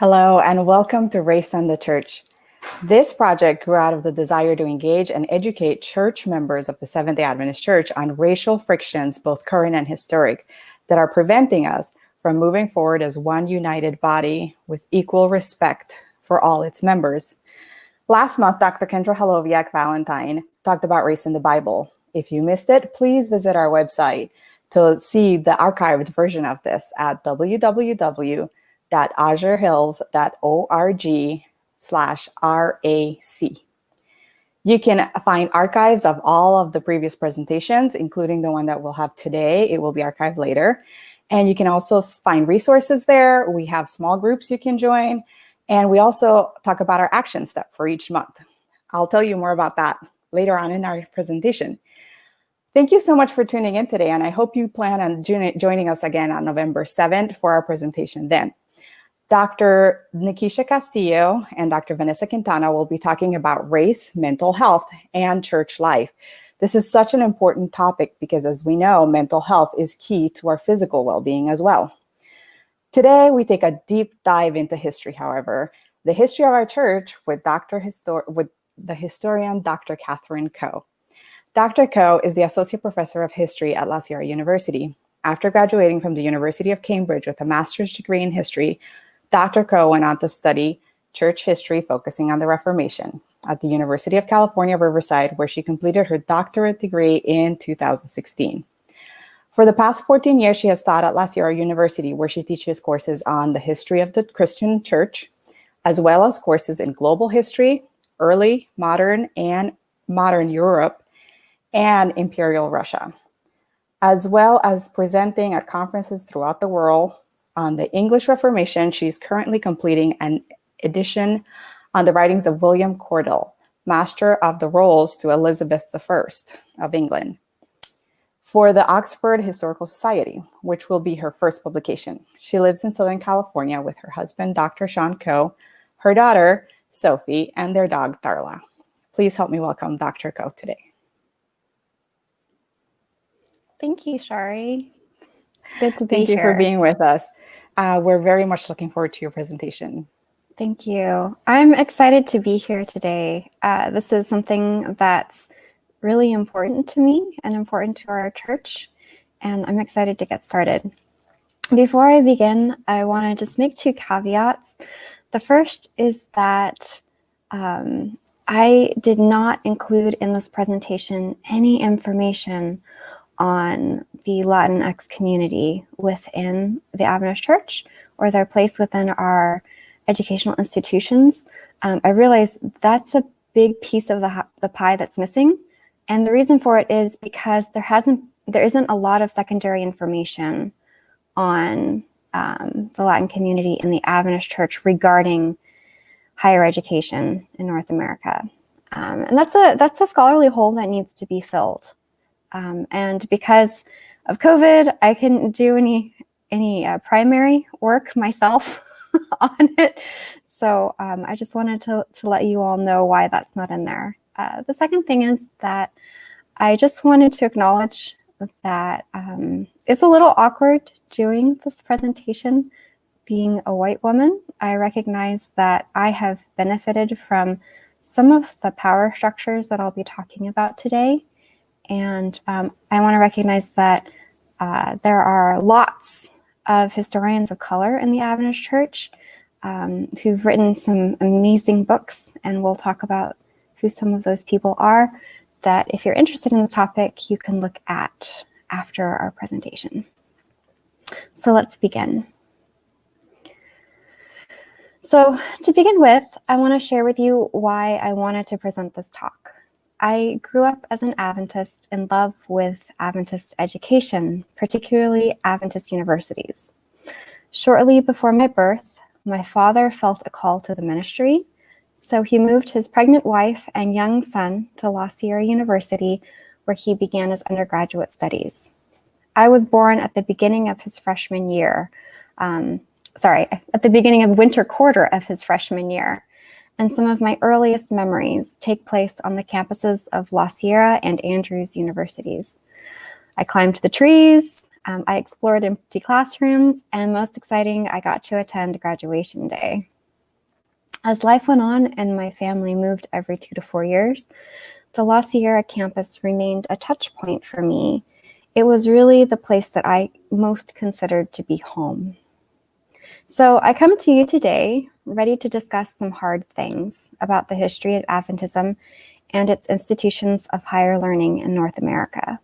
Hello, and welcome to Race and the Church. This project grew out of the desire to engage and educate church members of the Seventh-day Adventist Church on racial frictions, both current and historic, that are preventing us from moving forward as one united body with equal respect for all its members. Last month, Dr. Kendra Haloviak Valentine talked about race in the Bible. If you missed it, please visit our website to see the archived version of this at www.azurehills.org/RAC. You can find archives of all of the previous presentations, including the one that we'll have today. It will be archived later. And you can also find resources there. We have small groups you can join. And we also talk about our action step for each month. I'll tell you more about that later on in our presentation. Thank you so much for tuning in today, and I hope you plan on joining us again on November 7th for our presentation then. Dr. Nikisha Castillo and Dr. Vanessa Quintana will be talking about race, mental health, and church life. This is such an important topic because, as we know, mental health is key to our physical well-being as well. Today, we take a deep dive into history, however, the history of our church with the historian Dr. Catherine Coe. Dr. Coe is the Associate Professor of History at La Sierra University. After graduating from the University of Cambridge with a master's degree in history, Dr. Coe went on to study church history, focusing on the Reformation at the University of California, Riverside, where she completed her doctorate degree in 2016. For the past 14 years, she has taught at La Sierra University, where she teaches courses on the history of the Christian church, as well as courses in global history, early, modern, and modern Europe, and Imperial Russia, as well as presenting at conferences throughout the world on the English Reformation. She's currently completing an edition on the writings of William Cordell, Master of the Rolls to Elizabeth I of England, for the Oxford Historical Society, which will be her first publication. She lives in Southern California with her husband, Dr. Sean Coe, her daughter, Sophie, and their dog, Darla. Please help me welcome Dr. Coe today. Thank you, Shari. Good to be here. Thank you here. For being with us. We're very much looking forward to your presentation. Thank you. I'm excited to be here today. This is something that's really important to me and important to our church, and I'm excited to get started. Before I begin, I want to just make two caveats. The first is that I did not include in this presentation any information on the Latinx community within the Adventist Church or their place within our educational institutions. I realize that's a big piece of the pie that's missing. And the reason for it is because there isn't a lot of secondary information on the Latin community in the Adventist Church regarding higher education in North America. And that's a scholarly hole that needs to be filled. And because of COVID, I couldn't do any primary work myself on it. So I just wanted to let you all know why that's not in there. The second thing is that I just wanted to acknowledge that it's a little awkward doing this presentation being a white woman. I recognize that I have benefited from some of the power structures that I'll be talking about today. And I want to recognize that there are lots of historians of color in the Adventist Church who've written some amazing books, and we'll talk about who some of those people are that if you're interested in this topic, you can look at after our presentation. So let's begin. So to begin with, I want to share with you why I wanted to present this talk. I grew up as an Adventist in love with Adventist education, particularly Adventist universities. Shortly before my birth, my father felt a call to the ministry, so he moved his pregnant wife and young son to La Sierra University, where he began his undergraduate studies. I was born at the beginning of his freshman year, at the beginning of winter quarter of his freshman year. And some of my earliest memories take place on the campuses of La Sierra and Andrews universities. I climbed the trees, I explored empty classrooms, and most exciting, I got to attend graduation day. As life went on and my family moved every 2 to 4 years, the La Sierra campus remained a touch point for me. It was really the place that I most considered to be home. So I come to you today ready to discuss some hard things about the history of Adventism and its institutions of higher learning in North America.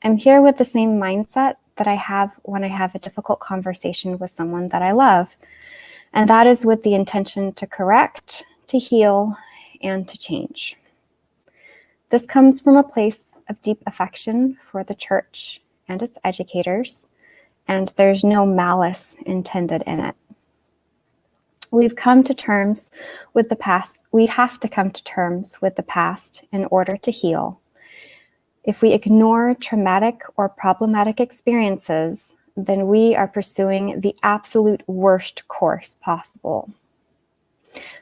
I'm here with the same mindset that I have when I have a difficult conversation with someone that I love, and that is with the intention to correct, to heal, and to change. This comes from a place of deep affection for the church and its educators, and there's no malice intended in it. We've come to terms with the past. We have to come to terms with the past in order to heal. If we ignore traumatic or problematic experiences, then we are pursuing the absolute worst course possible.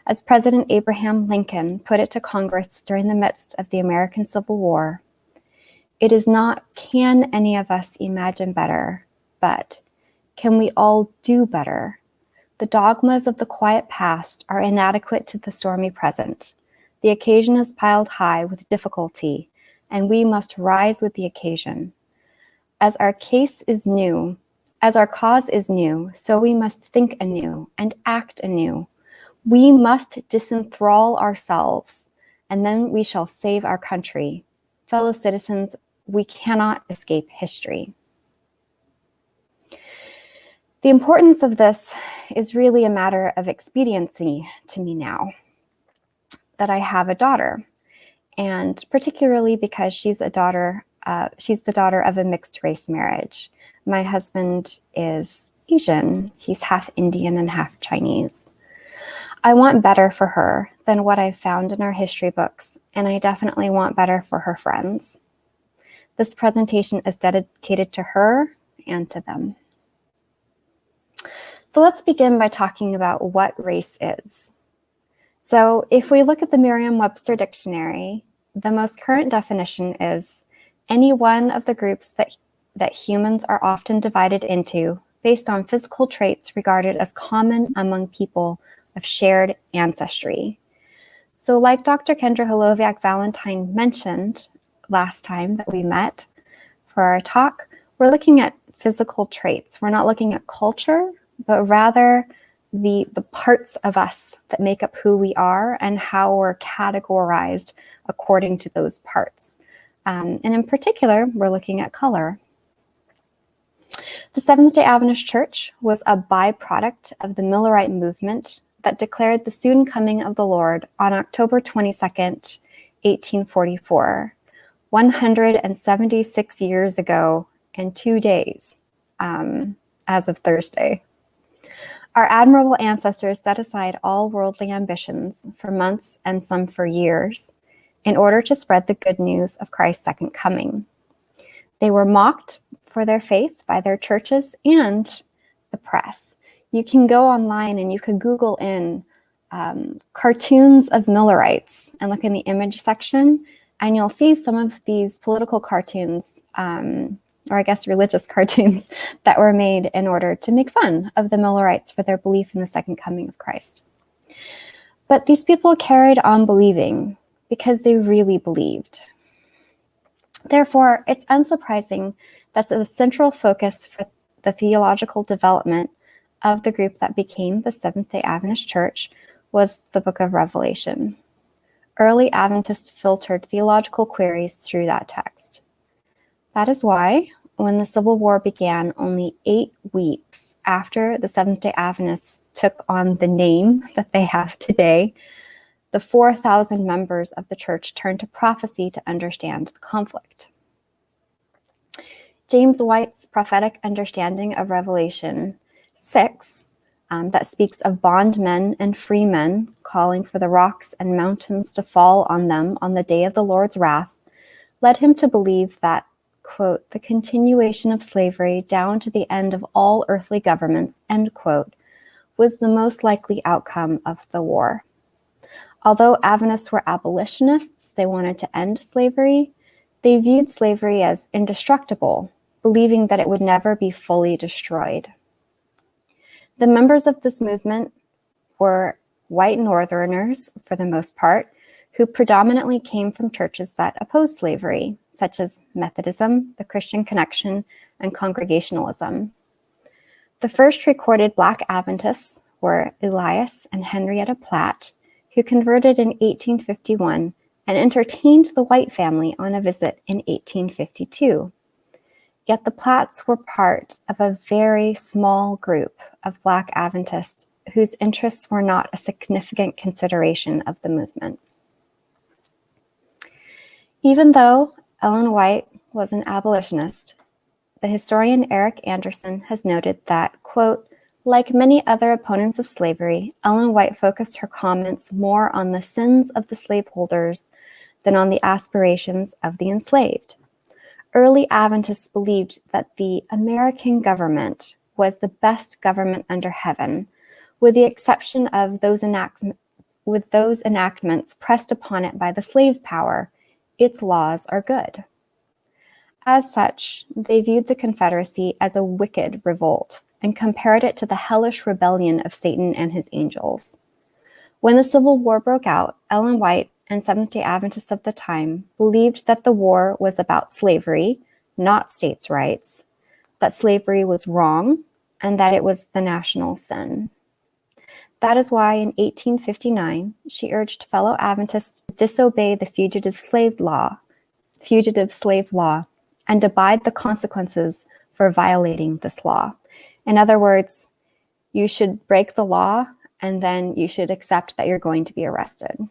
As President Abraham Lincoln put it to Congress during the midst of the American Civil War, it is not, can any of us imagine better, but can we all do better? The dogmas of the quiet past are inadequate to the stormy present. The occasion is piled high with difficulty, and we must rise with the occasion. As our cause is new, so we must think anew and act anew. We must disenthrall ourselves, and then we shall save our country. Fellow citizens, we cannot escape history. The importance of this is really a matter of expediency to me now that I have a daughter, and particularly because she's the daughter of a mixed race marriage. My husband is Asian. He's half Indian and half Chinese. I want better for her than what I've found in our history books, and I definitely want better for her friends. This presentation is dedicated to her and to them. So let's begin by talking about what race is. So if we look at the Merriam-Webster dictionary, the most current definition is any one of the groups that humans are often divided into based on physical traits regarded as common among people of shared ancestry. So like Dr. Kendra Holoviak-Valentine mentioned last time that we met for our talk, we're looking at physical traits. We're not looking at culture, but rather the parts of us that make up who we are and how we're categorized according to those parts. And in particular, we're looking at color. The Seventh-day Adventist Church was a byproduct of the Millerite movement that declared the soon coming of the Lord on October 22nd, 1844, 176 years ago and 2 days, as of Thursday. Our admirable ancestors set aside all worldly ambitions for months and some for years in order to spread the good news of Christ's second coming. They were mocked for their faith by their churches and the press. You can go online and you can Google in cartoons of Millerites and look in the image section, and you'll see some of these political cartoons, or I guess religious cartoons, that were made in order to make fun of the Millerites for their belief in the second coming of Christ. But these people carried on believing because they really believed. Therefore, it's unsurprising that the central focus for the theological development of the group that became the Seventh-day Adventist Church was the Book of Revelation. Early Adventists filtered theological queries through that text. That is why, when the Civil War began only 8 weeks after the Seventh-day Adventists took on the name that they have today, the 4,000 members of the church turned to prophecy to understand the conflict. James White's prophetic understanding of Revelation 6, that speaks of bondmen and freemen calling for the rocks and mountains to fall on them on the day of the Lord's wrath, led him to believe that, quote, the continuation of slavery down to the end of all earthly governments, end quote, was the most likely outcome of the war. Although Adventists were abolitionists, they wanted to end slavery, they viewed slavery as indestructible believing that it would never be fully destroyed. The members of this movement were white Northerners, for the most part, who predominantly came from churches that opposed slavery, such as Methodism, the Christian Connection, and Congregationalism. The first recorded Black Adventists were Elias and Henrietta Platt, who converted in 1851 and entertained the White family on a visit in 1852. Yet the Platts were part of a very small group of Black Adventists whose interests were not a significant consideration of the movement. Even though Ellen White was an abolitionist, the historian Eric Anderson has noted that, quote, like many other opponents of slavery, Ellen White focused her comments more on the sins of the slaveholders than on the aspirations of the enslaved. Early Adventists believed that the American government was the best government under heaven, with the exception of those enactments pressed upon it by the slave power. Its laws are good. As such, they viewed the Confederacy as a wicked revolt and compared it to the hellish rebellion of Satan and his angels. When the Civil War broke out, Ellen White and Seventh-day Adventists of the time believed that the war was about slavery, not states' rights, that slavery was wrong, and that it was the national sin. That is why in 1859, she urged fellow Adventists to disobey the fugitive slave law, and abide the consequences for violating this law. In other words, you should break the law, and then you should accept that you're going to be arrested.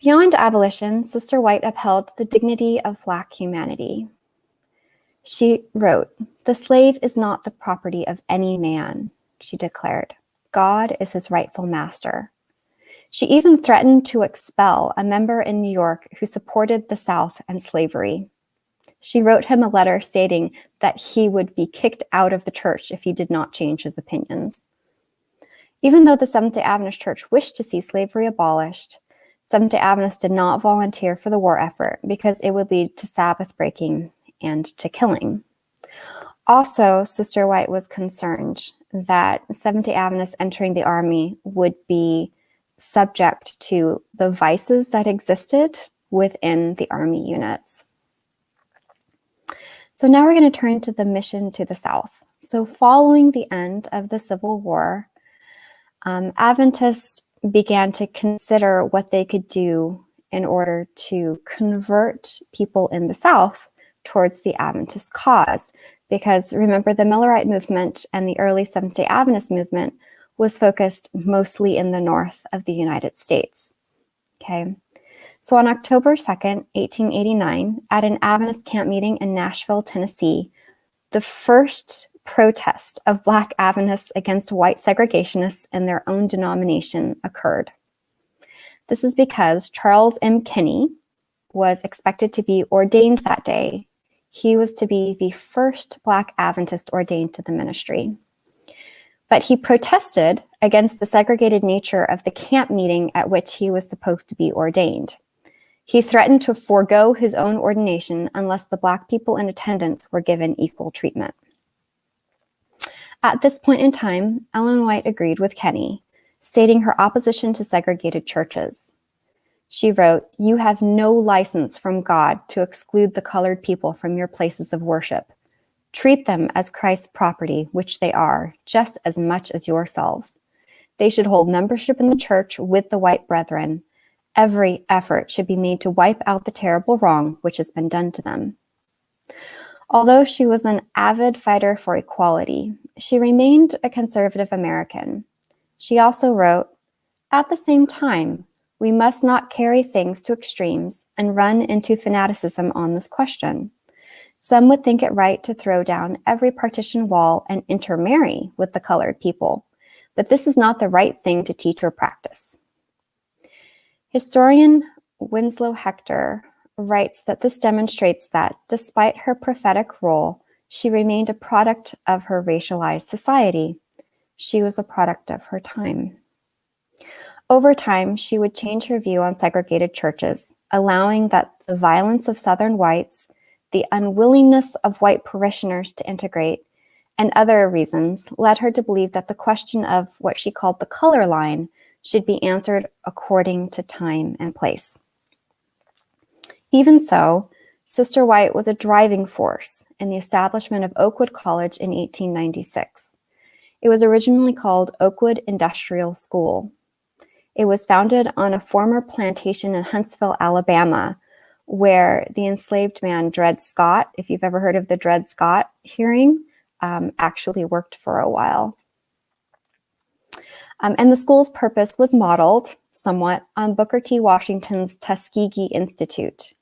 Beyond abolition, Sister White upheld the dignity of Black humanity. She wrote, "The slave is not the property of any man," she declared. "God is his rightful master." She even threatened to expel a member in New York who supported the South and slavery. She wrote him a letter stating that he would be kicked out of the church if he did not change his opinions. Even though the Seventh-day Adventist Church wished to see slavery abolished, Seventh-day Adventists did not volunteer for the war effort because it would lead to Sabbath breaking and to killing. Also, Sister White was concerned that Seventh-day Adventists entering the Army would be subject to the vices that existed within the Army units. So now we're going to turn to the mission to the South. So following the end of the Civil War, Adventists began to consider what they could do in order to convert people in the South towards the Adventist cause. Because remember, the Millerite movement and the early Seventh-day Adventist movement was focused mostly in the north of the United States. Okay. So on October 2nd, 1889, at an Adventist camp meeting in Nashville, Tennessee, the first protest of Black Adventists against white segregationists in their own denomination occurred. This is because Charles M. Kinney was expected to be ordained that day. He was to be the first Black Adventist ordained to the ministry. But he protested against the segregated nature of the camp meeting at which he was supposed to be ordained. He threatened to forego his own ordination unless the Black people in attendance were given equal treatment. At this point in time, Ellen White agreed with Kinney, stating her opposition to segregated churches. She wrote, "You have no license from God to exclude the colored people from your places of worship. Treat them as Christ's property, which they are, just as much as yourselves. They should hold membership in the church with the white brethren. Every effort should be made to wipe out the terrible wrong which has been done to them." Although she was an avid fighter for equality, she remained a conservative American. She also wrote, "At the same time, we must not carry things to extremes and run into fanaticism on this question. Some would think it right to throw down every partition wall and intermarry with the colored people, but this is not the right thing to teach or practice." Historian Winslow Hector writes that this demonstrates that, despite her prophetic role, she remained a product of her racialized society. She was a product of her time. Over time, she would change her view on segregated churches, allowing that the violence of Southern whites, the unwillingness of white parishioners to integrate, and other reasons led her to believe that the question of what she called the color line should be answered according to time and place. Even so, Sister White was a driving force in the establishment of Oakwood College in 1896. It was originally called Oakwood Industrial School. It was founded on a former plantation in Huntsville, Alabama, where the enslaved man Dred Scott, if you've ever heard of the Dred Scott hearing, actually worked for a while. And the school's purpose was modeled somewhat on Booker T. Washington's Tuskegee Institute.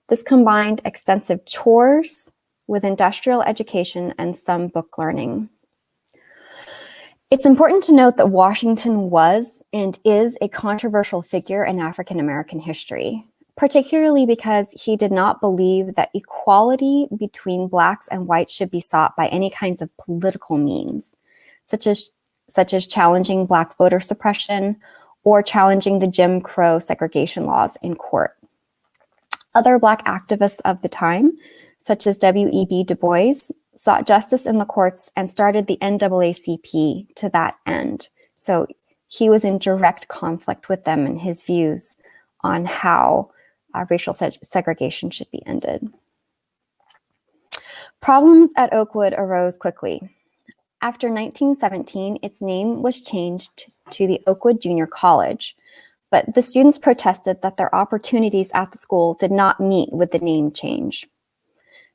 This combined extensive chores with industrial education and some book learning. It's important to note that Washington was and is a controversial figure in African American history, particularly because he did not believe that equality between Blacks and whites should be sought by any kinds of political means, such as challenging Black voter suppression or challenging the Jim Crow segregation laws in court. Other Black activists of the time, such as W.E.B. Du Bois, sought justice in the courts and started the NAACP to that end. So he was in direct conflict with them in his views on how racial segregation should be ended. Problems at Oakwood arose quickly. After 1917, its name was changed to the Oakwood Junior College, but the students protested that their opportunities at the school did not meet with the name change.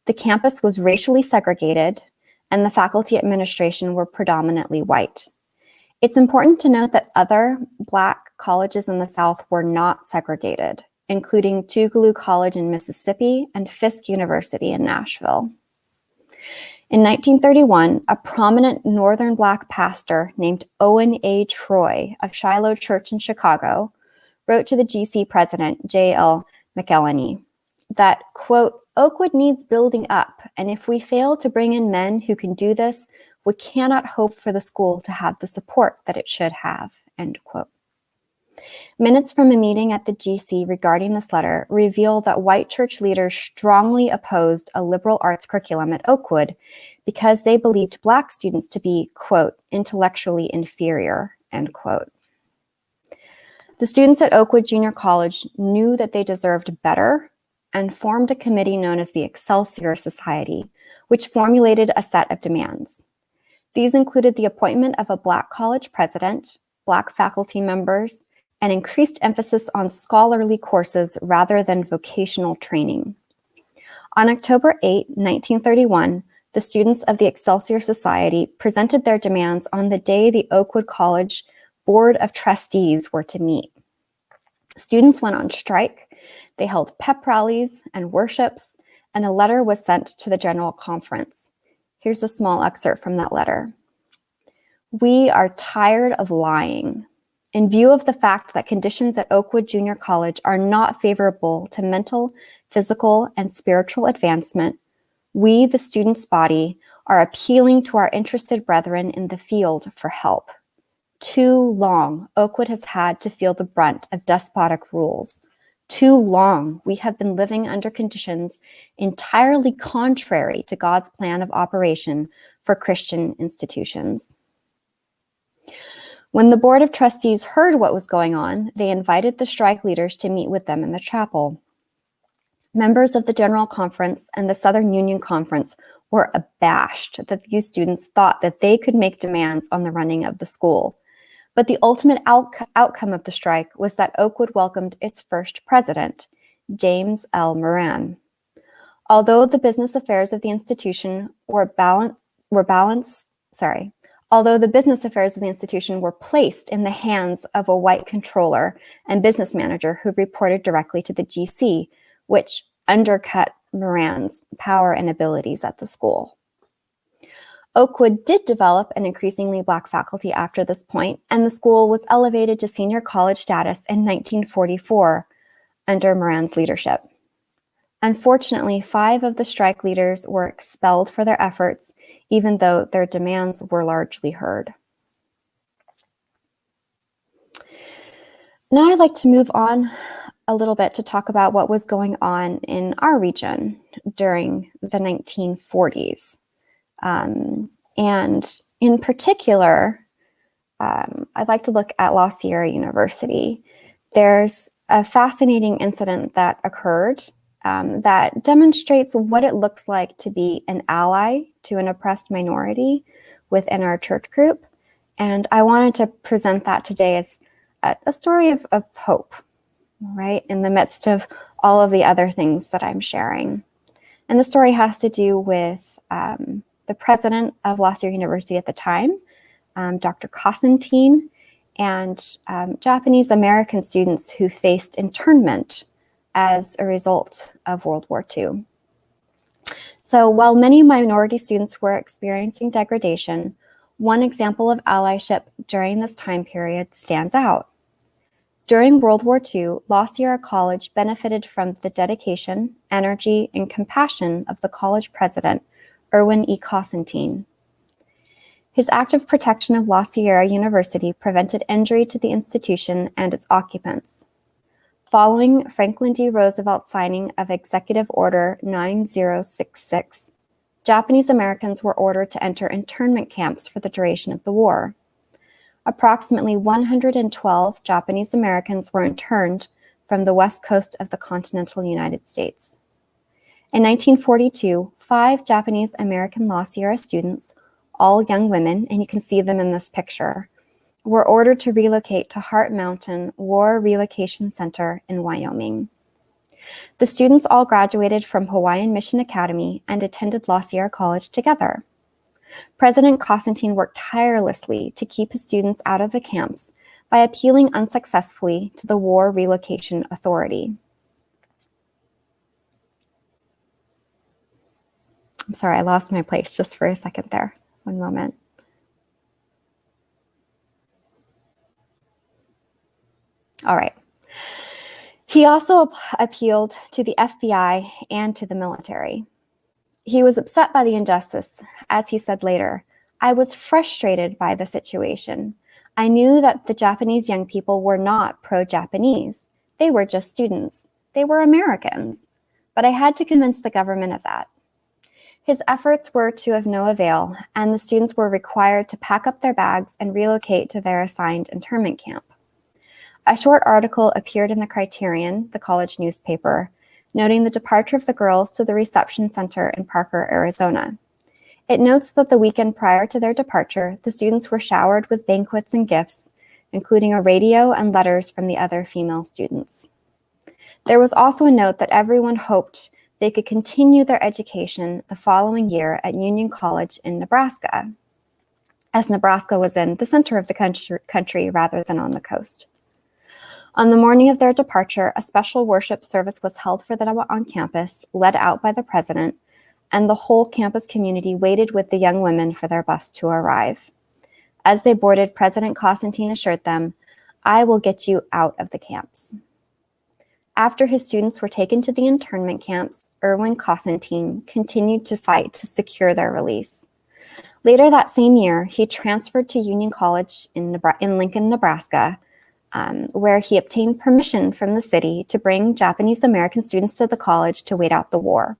The campus was racially segregated, and the faculty administration were predominantly white. It's important to note that other Black colleges in the South were not segregated, including Tougaloo College in Mississippi and Fisk University in Nashville. In 1931, a prominent Northern Black pastor named Owen A. Troy of Shiloh Church in Chicago wrote to the GC president, J.L. McElhenney, that, quote, Oakwood needs building up, and if we fail to bring in men who can do this, we cannot hope for the school to have the support that it should have, end quote. Minutes from a meeting at the GC regarding this letter reveal that white church leaders strongly opposed a liberal arts curriculum at Oakwood because they believed Black students to be, quote, intellectually inferior, end quote. The students at Oakwood Junior College knew that they deserved better and formed a committee known as the Excelsior Society, which formulated a set of demands. These included the appointment of a Black college president, Black faculty members, and increased emphasis on scholarly courses rather than vocational training. On October 8, 1931, the students of the Excelsior Society presented their demands on the day the Oakwood College Board of Trustees were to meet. Students went on strike, they held pep rallies and worships, and a letter was sent to the General Conference. Here's a small excerpt from that letter. We are tired of lying. In view of the fact that conditions at Oakwood Junior College are not favorable to mental, physical, and spiritual advancement, we, the students' body, are appealing to our interested brethren in the field for help. Too long, Oakwood has had to feel the brunt of despotic rules. Too long, we have been living under conditions entirely contrary to God's plan of operation for Christian institutions. When the Board of Trustees heard what was going on, they invited the strike leaders to meet with them in the chapel. Members of the General Conference and the Southern Union Conference were abashed that these students thought that they could make demands on the running of the school. But the ultimate outcome of the strike was that Oakwood welcomed its first president, James L. Moran. Although the business affairs of the institution were placed in the hands of a white controller and business manager who reported directly to the GC, which undercut Moran's power and abilities at the school. Oakwood did develop an increasingly Black faculty after this point, and the school was elevated to senior college status in 1944 under Moran's leadership. Unfortunately, 5 of the strike leaders were expelled for their efforts, even though their demands were largely heard. Now I'd like to move on a little bit to talk about what was going on in our region during the 1940s. And in particular, I'd like to look at La Sierra University. There's a fascinating incident that occurred that demonstrates what it looks like to be an ally to an oppressed minority within our church group. And I wanted to present that today as a story of hope, right, in the midst of all of the other things that I'm sharing. And the story has to do with the president of La Sierra University at the time, Dr. Constantine, and Japanese American students who faced internment as a result of World War II. So while many minority students were experiencing degradation, one example of allyship during this time period stands out. During World War II, La Sierra College benefited from the dedication, energy, and compassion of the college president, Erwin E. Constantine. His active protection of La Sierra University prevented injury to the institution and its occupants. Following Franklin D. Roosevelt's signing of Executive Order 9066, Japanese Americans were ordered to enter internment camps for the duration of the war. Approximately 112 Japanese Americans were interned from the west coast of the continental United States. In 1942, 5 Japanese American La Sierra students, all young women, and you can see them in this picture, were ordered to relocate to Heart Mountain War Relocation Center in Wyoming. The students all graduated from Hawaiian Mission Academy and attended La Sierra College together. President Constantine worked tirelessly to keep his students out of the camps by appealing unsuccessfully to the War Relocation Authority. I'm sorry, I lost my place just for a second there. One moment. All right. He also appealed to the FBI and to the military. He was upset by the injustice. As he said later, "I was frustrated by the situation. I knew that the Japanese young people were not pro-Japanese. They were just students. They were Americans. But I had to convince the government of that." His efforts were to of no avail, and the students were required to pack up their bags and relocate to their assigned internment camp. A short article appeared in the Criterion, the college newspaper, noting the departure of the girls to the reception center in Parker, Arizona. It notes that the weekend prior to their departure, the students were showered with banquets and gifts, including a radio and letters from the other female students. There was also a note that everyone hoped they could continue their education the following year at Union College in Nebraska, as Nebraska was in the center of the country rather than on the coast. On the morning of their departure, a special worship service was held for them on campus, led out by the president, and the whole campus community waited with the young women for their bus to arrive. As they boarded, President Constantine assured them, "I will get you out of the camps." After his students were taken to the internment camps, Erwin Constantine continued to fight to secure their release. Later that same year, he transferred to Union College in Lincoln, Nebraska, where he obtained permission from the city to bring Japanese American students to the college to wait out the war.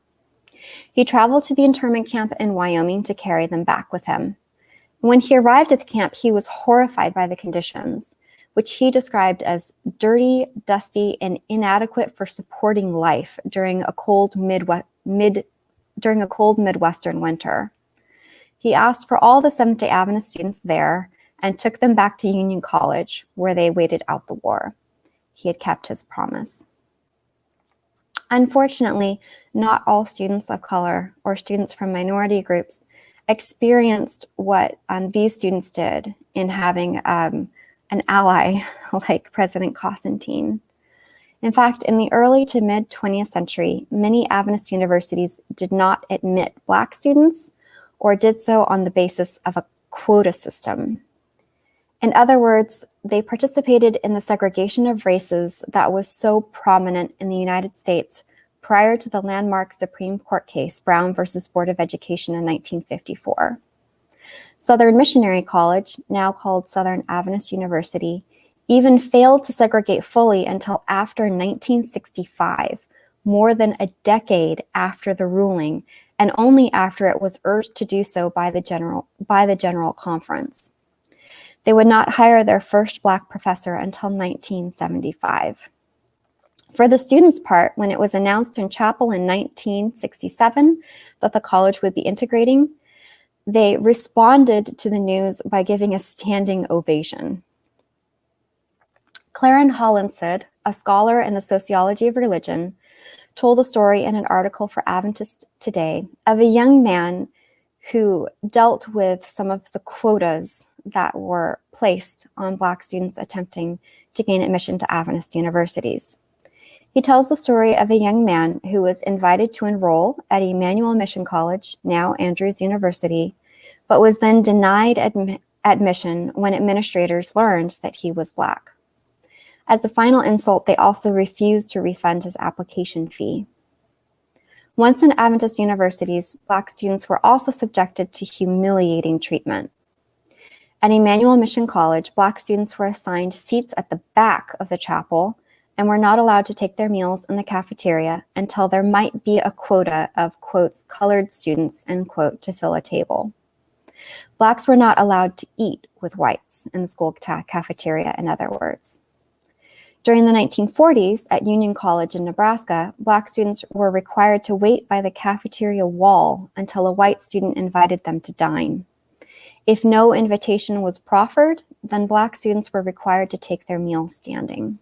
He traveled to the internment camp in Wyoming to carry them back with him. When he arrived at the camp, he was horrified by the conditions, which he described as dirty, dusty, and inadequate for supporting life during a cold Midwestern winter. He asked for all the Seventh-day Adventist students there and took them back to Union College, where they waited out the war. He had kept his promise. Unfortunately, not all students of color or students from minority groups experienced what these students did in having an ally like President Constantine. In fact, in the early to mid 20th century, many Adventist universities did not admit Black students or did so on the basis of a quota system. In other words, they participated in the segregation of races that was so prominent in the United States prior to the landmark Supreme Court case, Brown versus Board of Education in 1954. Southern Missionary College, now called Southern Adventist University, even failed to segregate fully until after 1965, more than a decade after the ruling, and only after it was urged to do so by the General Conference. They would not hire their first Black professor until 1975. For the students' part, when it was announced in chapel in 1967 that the college would be integrating, they responded to the news by giving a standing ovation. Claren Hollinshed, a scholar in the sociology of religion, told a story in an article for Adventist Today of a young man who dealt with some of the quotas that were placed on Black students attempting to gain admission to Adventist universities. He tells the story of a young man who was invited to enroll at Emmanuel Mission College, now Andrews University, but was then denied admission when administrators learned that he was Black. As the final insult, they also refused to refund his application fee. Once in Adventist universities, Black students were also subjected to humiliating treatment. At Emmanuel Mission College, Black students were assigned seats at the back of the chapel and were not allowed to take their meals in the cafeteria until there might be a quota of, quotes, colored students, end quote, to fill a table. Blacks were not allowed to eat with whites in the school cafeteria, in other words. During the 1940s, at Union College in Nebraska, Black students were required to wait by the cafeteria wall until a white student invited them to dine. If no invitation was proffered, then Black students were required to take their meal standing.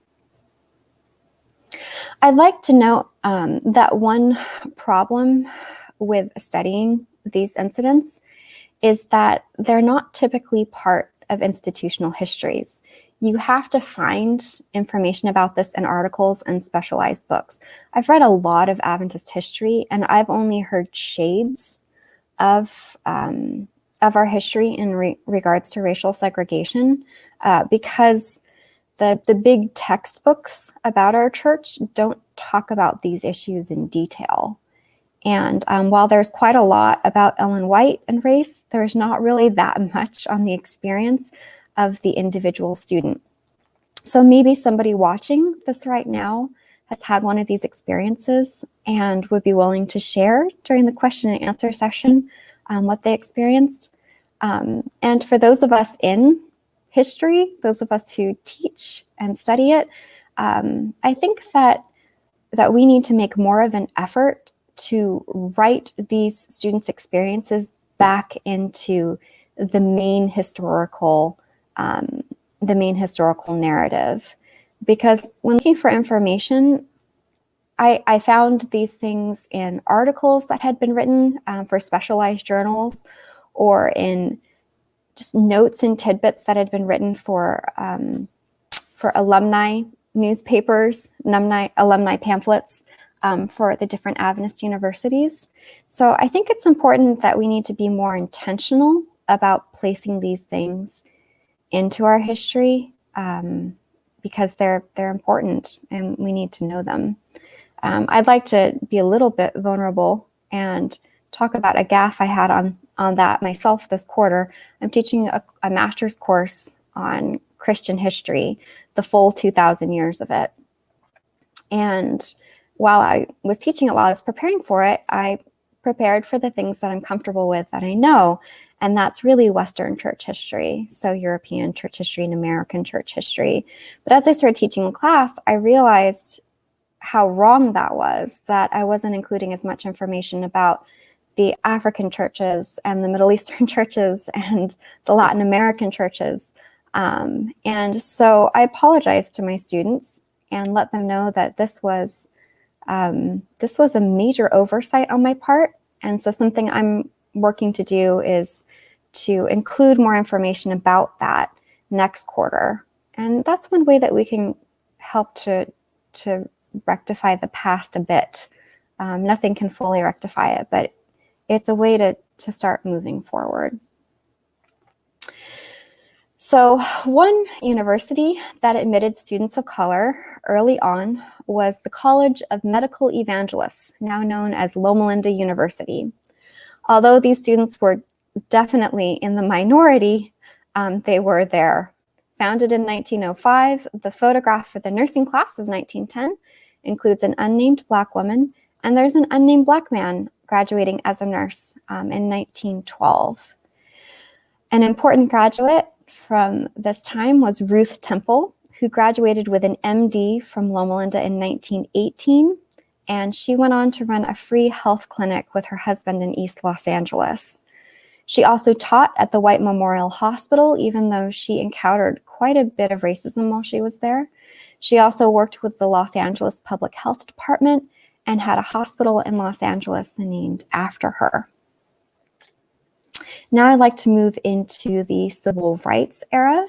I'd like to note that one problem with studying these incidents is that they're not typically part of institutional histories. You have to find information about this in articles and specialized books. I've read a lot of Adventist history, and I've only heard shades of our history in regards to racial segregation because the big textbooks about our church don't talk about these issues in detail. And while there's quite a lot about Ellen White and race, there's not really that much on the experience of the individual student. So maybe somebody watching this right now has had one of these experiences and would be willing to share during the question and answer session what they experienced. And for those of us in history, those of us who teach and study it, I think that we need to make more of an effort to write these students' experiences back into the main historical narrative. Because when looking for information, I found these things in articles that had been written for specialized journals, or in just notes and tidbits that had been written for alumni newspapers, alumni pamphlets for the different Adventist universities. So I think it's important that we need to be more intentional about placing these things into our history because they're important and we need to know them. I'd like to be a little bit vulnerable and talk about a gaffe I had on that myself this quarter. I'm teaching a master's course on Christian history, the full 2,000 years of it. And while I was teaching it, while I was preparing for it, I prepared for the things that I'm comfortable with, that I know, and that's really Western church history, so European church history and American church history. But as I started teaching in class, I realized how wrong that was, that I wasn't including as much information about the African churches and the Middle Eastern churches and the Latin American churches. And so I apologized to my students and let them know that this was a major oversight on my part. And so something I'm working to do is to include more information about that next quarter. And that's one way that we can help to rectify the past a bit. Nothing can fully rectify it, but it's a way to start moving forward. So one university that admitted students of color early on was the College of Medical Evangelists, now known as Loma Linda University. Although these students were definitely in the minority, they were there. Founded in 1905, the photograph for the nursing class of 1910 includes an unnamed Black woman, and there's an unnamed Black man graduating as a nurse in 1912. An important graduate from this time was Ruth Temple, who graduated with an MD from Loma Linda in 1918, and she went on to run a free health clinic with her husband in East Los Angeles. She also taught at the White Memorial Hospital, even though she encountered quite a bit of racism while she was there. She also worked with the Los Angeles Public Health Department and had a hospital in Los Angeles named after her. Now I'd like to move into the civil rights era.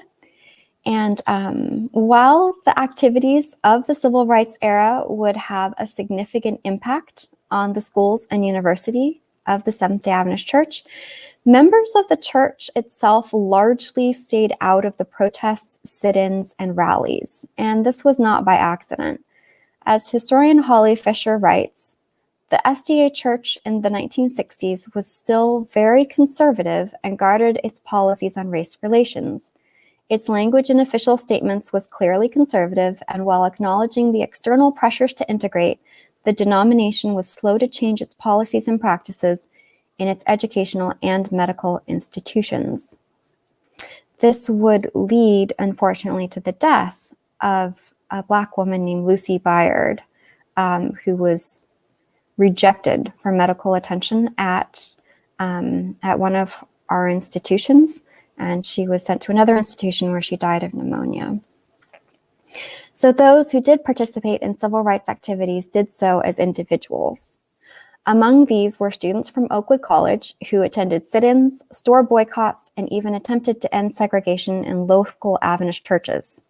And while the activities of the civil rights era would have a significant impact on the schools and university of the Seventh-day Adventist Church, members of the church itself largely stayed out of the protests, sit-ins, and rallies. And this was not by accident. As historian Holly Fisher writes, the SDA Church in the 1960s was still very conservative and guarded its policies on race relations. Its language in official statements was clearly conservative, and while acknowledging the external pressures to integrate, the denomination was slow to change its policies and practices in its educational and medical institutions. This would lead, unfortunately, to the death of a Black woman named Lucy Byard, who was rejected for medical attention at one of our institutions, and she was sent to another institution where she died of pneumonia. So those who did participate in civil rights activities did so as individuals. Among these were students from Oakwood College who attended sit-ins, store boycotts, and even attempted to end segregation in local Adventist churches.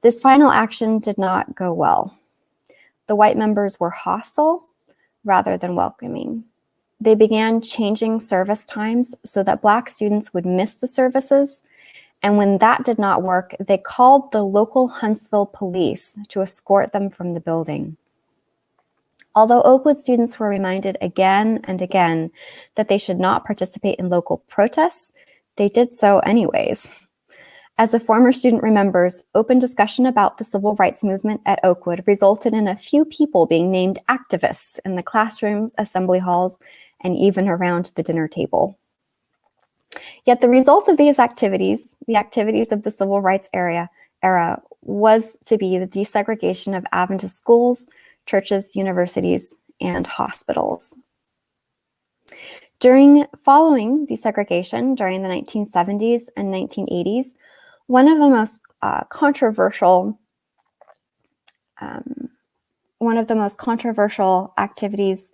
This final action did not go well. The white members were hostile rather than welcoming. They began changing service times so that Black students would miss the services, and when that did not work, they called the local Huntsville police to escort them from the building. Although Oakwood students were reminded again and again that they should not participate in local protests, they did so anyways. As a former student remembers, open discussion about the civil rights movement at Oakwood resulted in a few people being named activists in the classrooms, assembly halls, and even around the dinner table. Yet the result of these activities, the activities of the civil rights era, was to be the desegregation of Adventist schools, churches, universities, and hospitals. Following desegregation during the 1970s and 1980s, one of the most controversial activities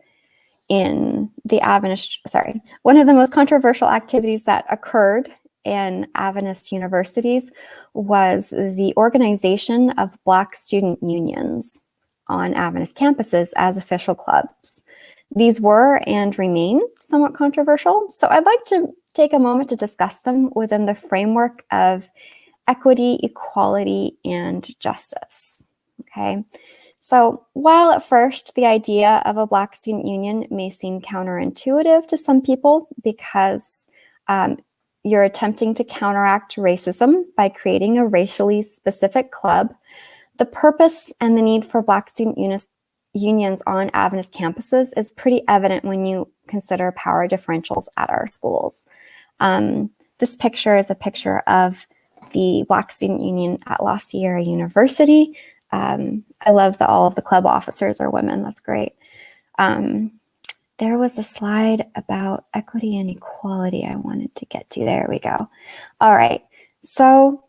that occurred in Adventist universities was the organization of Black student unions on Adventist campuses as official clubs. These were and remain somewhat controversial, so I'd like to take a moment to discuss them within the framework of equity, equality, and justice. Okay, so while at first the idea of a Black student union may seem counterintuitive to some people because you're attempting to counteract racism by creating a racially specific club, the purpose and the need for Black student unions on Adventist campuses is pretty evident when you consider power differentials at our schools. This picture is a picture of the Black student union at La Sierra University. I love that all of the club officers are women. That's great. There was a slide about equity and equality I wanted to get to. There we go. All right. So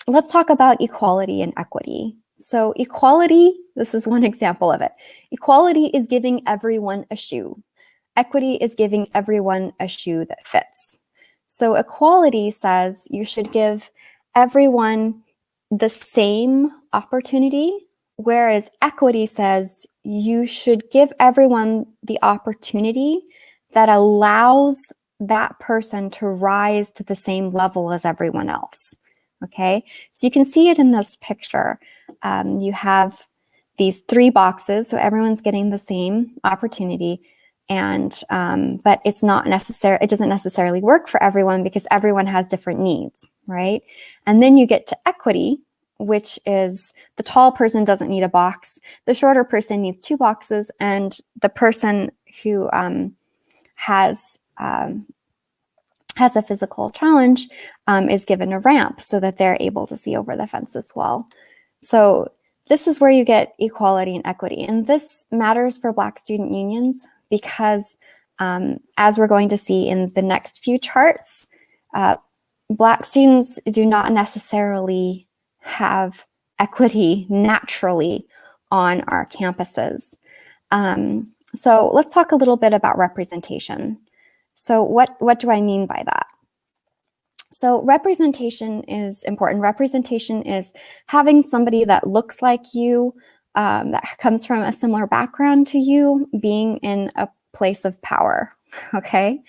let's talk about equality and equity. So equality, this is one example of it. Equality is giving everyone a shoe. Equity is giving everyone a shoe that fits. So equality says you should give everyone the same opportunity, whereas equity says you should give everyone the opportunity that allows that person to rise to the same level as everyone else. Okay, so you can see it in this picture. You have these three boxes, so everyone's getting the same opportunity, and but it's not necessary. It doesn't necessarily work for everyone because everyone has different needs. right? And then you get to equity, which is the tall person doesn't need a box, the shorter person needs 2 boxes, and the person who has a physical challenge is given a ramp so that they're able to see over the fence as well. So this is where you get equality and equity. And this matters for Black student unions because as we're going to see in the next few charts, Black students do not necessarily have equity naturally on our campuses. So let's talk a little bit about representation. So what do I mean by that? So representation is important. Representation is having somebody that looks like you, that comes from a similar background to you, being in a place of power, okay?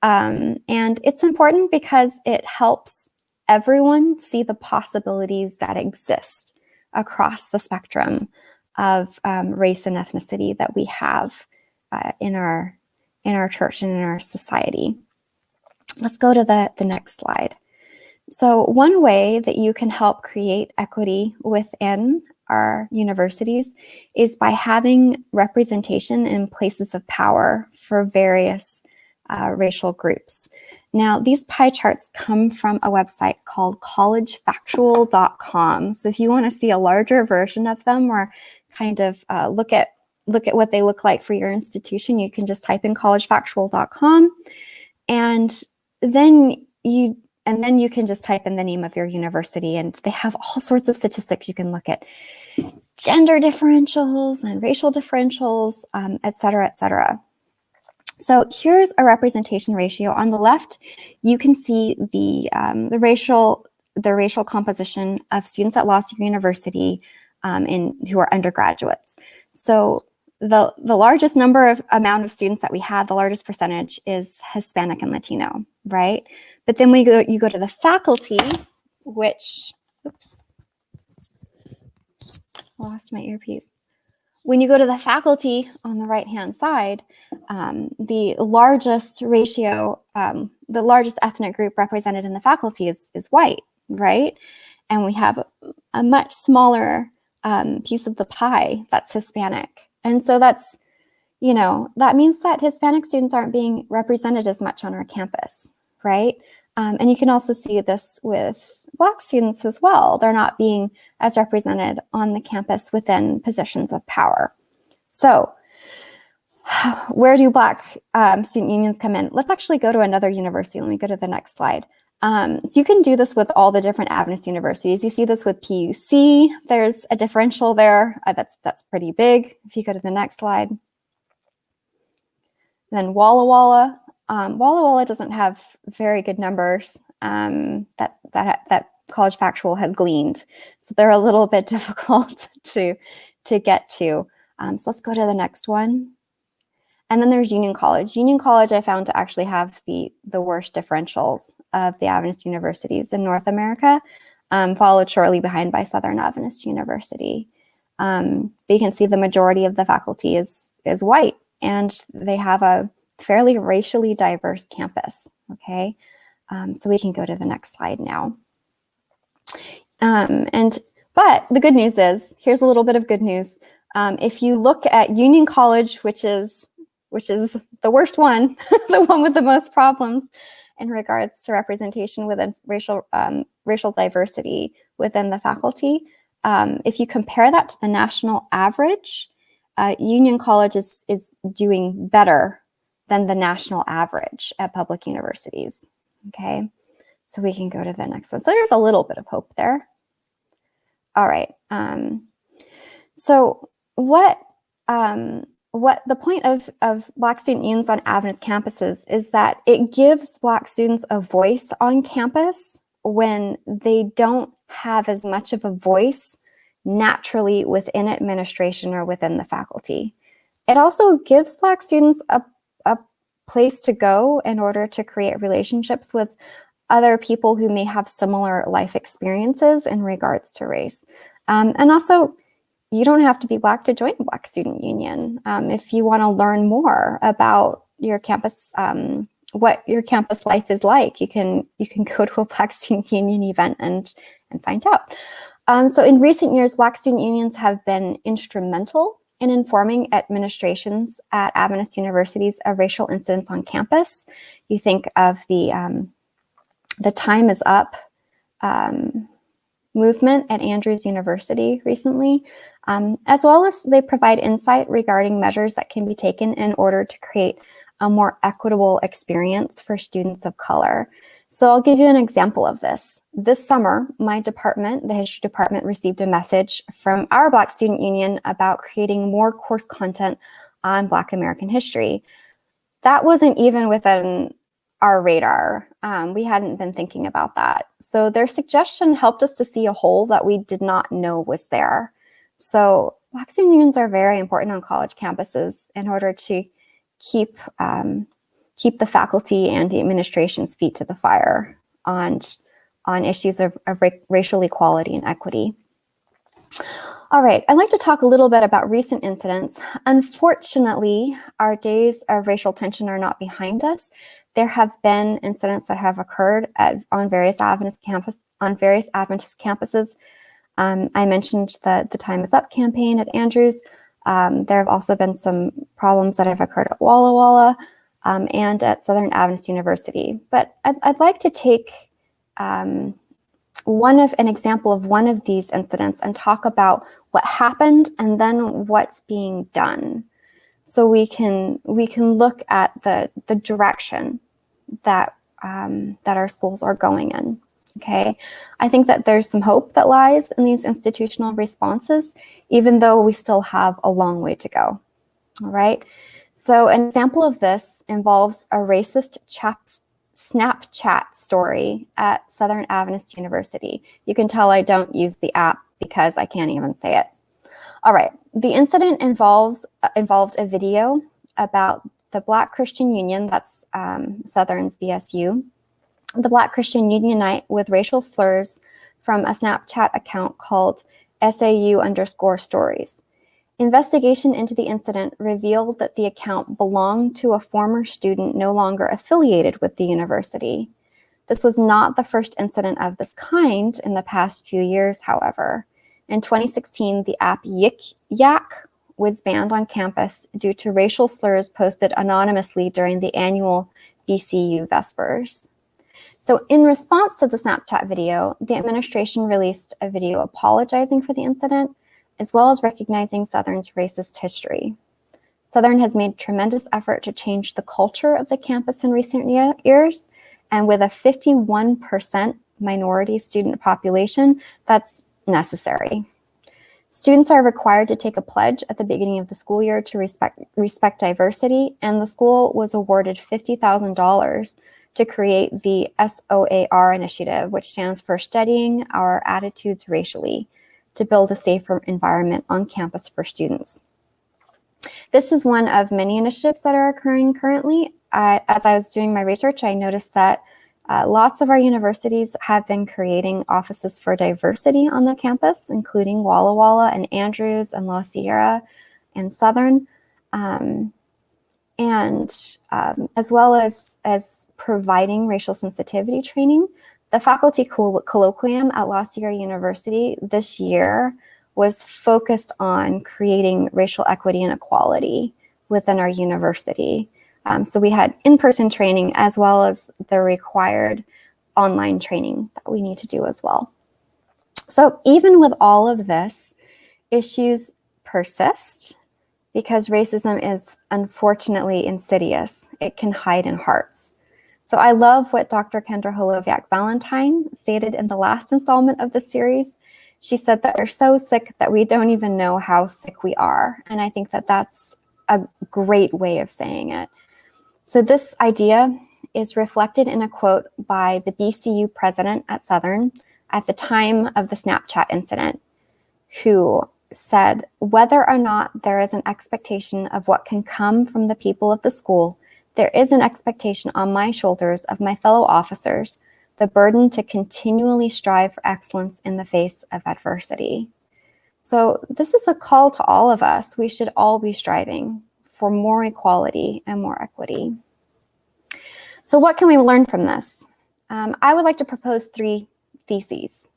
And it's important because it helps everyone see the possibilities that exist across the spectrum of race and ethnicity that we have in our church and in our society. Let's go to the next slide. So one way that you can help create equity within our universities is by having representation in places of power for various racial groups. Now, these pie charts come from a website called collegefactual.com. So if you want to see a larger version of them or kind of look at what they look like for your institution, you can just type in collegefactual.com, and then you can just type in the name of your university, and they have all sorts of statistics. You can look at gender differentials and racial differentials, et cetera, et cetera. So here's a representation ratio. On the left, you can see the racial composition of students at Law School University who are undergraduates. So the largest amount of students that we have, the largest percentage is Hispanic and Latino, right? But then you go to the faculty, which, oops, lost my earpiece. When you go to the faculty on the right-hand side, the largest ratio, the largest ethnic group represented in the faculty is white, right? And we have a much smaller piece of the pie that's Hispanic. And so that's, that means that Hispanic students aren't being represented as much on our campus, right? And you can also see this with Black students as well. They're not being as represented on the campus within positions of power. So where do Black student unions come in? Let's actually go to another university. Let me go to the next slide. So you can do this with all the different Adventist universities. You see this with PUC. There's a differential there. That's pretty big. If you go to the next slide. Then Walla Walla. Walla Walla doesn't have very good numbers that College Factual has gleaned. So they're a little bit difficult to get to. So let's go to the next one. And then there's Union College. Union College I found to actually have the worst differentials of the Adventist universities in North America, followed shortly behind by Southern Adventist University. But you can see the majority of the faculty is white, and they have a fairly racially diverse campus, okay? So we can go to the next slide now. But the good news is, here's a little bit of good news. If you look at Union College, which is the worst one, the one with the most problems in regards to representation within racial diversity within the faculty, if you compare that to the national average, Union College is doing better than the national average at public universities, okay? So we can go to the next one. So there's a little bit of hope there. All right. So what the point of Black student unions on Adventist campuses is that it gives Black students a voice on campus when they don't have as much of a voice naturally within administration or within the faculty. It also gives Black students a place to go in order to create relationships with other people who may have similar life experiences in regards to race. And also, you don't have to be Black to join a Black student union. If you want to learn more about your campus what your campus life is like. You can go to a Black Student Union event and find out. So in recent years, Black student unions have been instrumental in informing administrations at Adventist universities of racial incidents on campus. You think of the Time is Up movement at Andrews University recently, as well as they provide insight regarding measures that can be taken in order to create a more equitable experience for students of color. So I'll give you an example of this. This summer, my department, the history department, received a message from our Black Student Union about creating more course content on Black American history. That wasn't even within our radar. We hadn't been thinking about that. So their suggestion helped us to see a hole that we did not know was there. So Black student unions are very important on college campuses in order to keep the faculty and the administration's feet to the fire on issues of racial equality and equity. All right, I'd like to talk a little bit about recent incidents. Unfortunately, our days of racial tension are not behind us. There have been incidents that have occurred on various Adventist campuses. I mentioned the Time is Up campaign at Andrews. There have also been some problems that have occurred at Walla Walla and at Southern Adventist University. But I'd like to take an example of one of these incidents and talk about what happened and then what's being done. So we can look at the direction that our schools are going in. Okay, I think that there's some hope that lies in these institutional responses, even though we still have a long way to go. All right. So an example of this involves a racist Snapchat story at Southern Adventist University. You can tell I don't use the app because I can't even say it. All right. The incident involved a video about the Black Christian Union, that's Southern's BSU, the Black Christian Union night with racial slurs from a Snapchat account called SAU_stories. Investigation into the incident revealed that the account belonged to a former student no longer affiliated with the university. This was not the first incident of this kind in the past few years, however. In 2016, the app Yik Yak was banned on campus due to racial slurs posted anonymously during the annual BCU Vespers. So in response to the Snapchat video, the administration released a video apologizing for the incident, as well as recognizing Southern's racist history. Southern has made tremendous effort to change the culture of the campus in recent years, and with a 51% minority student population, that's necessary. Students are required to take a pledge at the beginning of the school year to respect diversity, and the school was awarded $50,000 to create the SOAR initiative, which stands for Studying Our Attitudes Racially, to build a safer environment on campus for students. This is one of many initiatives that are occurring currently. As I was doing my research, I noticed that lots of our universities have been creating offices for diversity on the campus, including Walla Walla and Andrews and La Sierra and Southern, as well as providing racial sensitivity training. The faculty colloquium at La Sierra University this year was focused on creating racial equity and equality within our university. So we had in-person training as well as the required online training that we need to do as well. So even with all of this, issues persist because racism is unfortunately insidious. It can hide in hearts. So I love what Dr. Kendra Holoviak-Valentine stated in the last installment of this series. She said that we're so sick that we don't even know how sick we are. And I think that that's a great way of saying it. So this idea is reflected in a quote by the BCU president at Southern at the time of the Snapchat incident, who said, "Whether or not there is an expectation of what can come from the people of the school, there is an expectation on my shoulders of my fellow officers, the burden to continually strive for excellence in the face of adversity." So this is a call to all of us. We should all be striving for more equality and more equity. So what can we learn from this? I would like to propose 3 theses.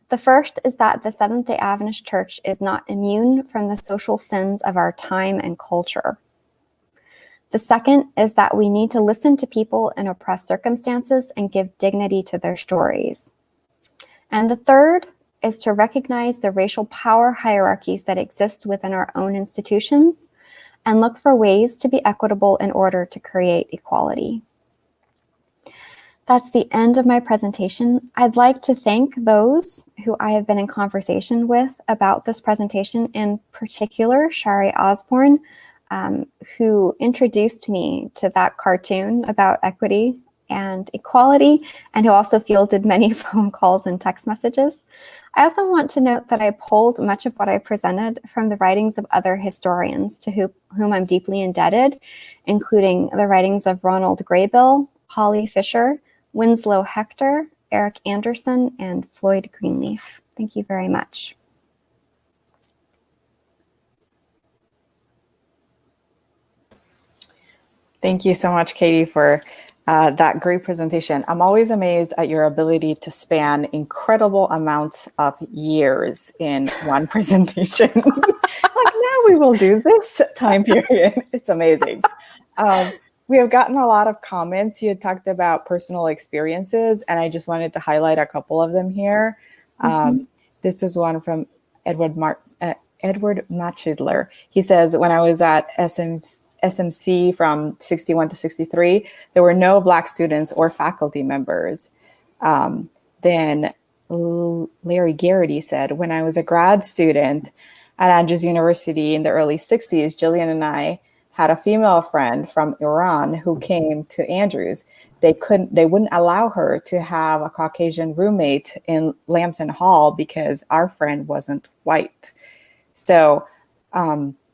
The first is that the Seventh-day Adventist Church is not immune from the social sins of our time and culture. The second is that we need to listen to people in oppressed circumstances and give dignity to their stories. And the third is to recognize the racial power hierarchies that exist within our own institutions and look for ways to be equitable in order to create equality. That's the end of my presentation. I'd like to thank those who I have been in conversation with about this presentation, in particular, Shari Osborne, who introduced me to that cartoon about equity and equality, and who also fielded many phone calls and text messages. I also want to note that I pulled much of what I presented from the writings of other historians to whom I'm deeply indebted, including the writings of Ronald Graybill, Holly Fisher, Winslow Hector, Eric Anderson, and Floyd Greenleaf. Thank you very much. Thank you so much, Katie, for that great presentation. I'm always amazed at your ability to span incredible amounts of years in one presentation. Like, now we will do this time period. It's amazing. We have gotten a lot of comments. You had talked about personal experiences, and I just wanted to highlight a couple of them here. This is one from Edward Machidler. He says, when I was at SMC from 61 to 63, there were no Black students or faculty members. Then Larry Garrity said, when I was a grad student at Andrews University in the early 60s, Jillian and I had a female friend from Iran who came to Andrews. They wouldn't allow her to have a Caucasian roommate in Lamson Hall because our friend wasn't white. So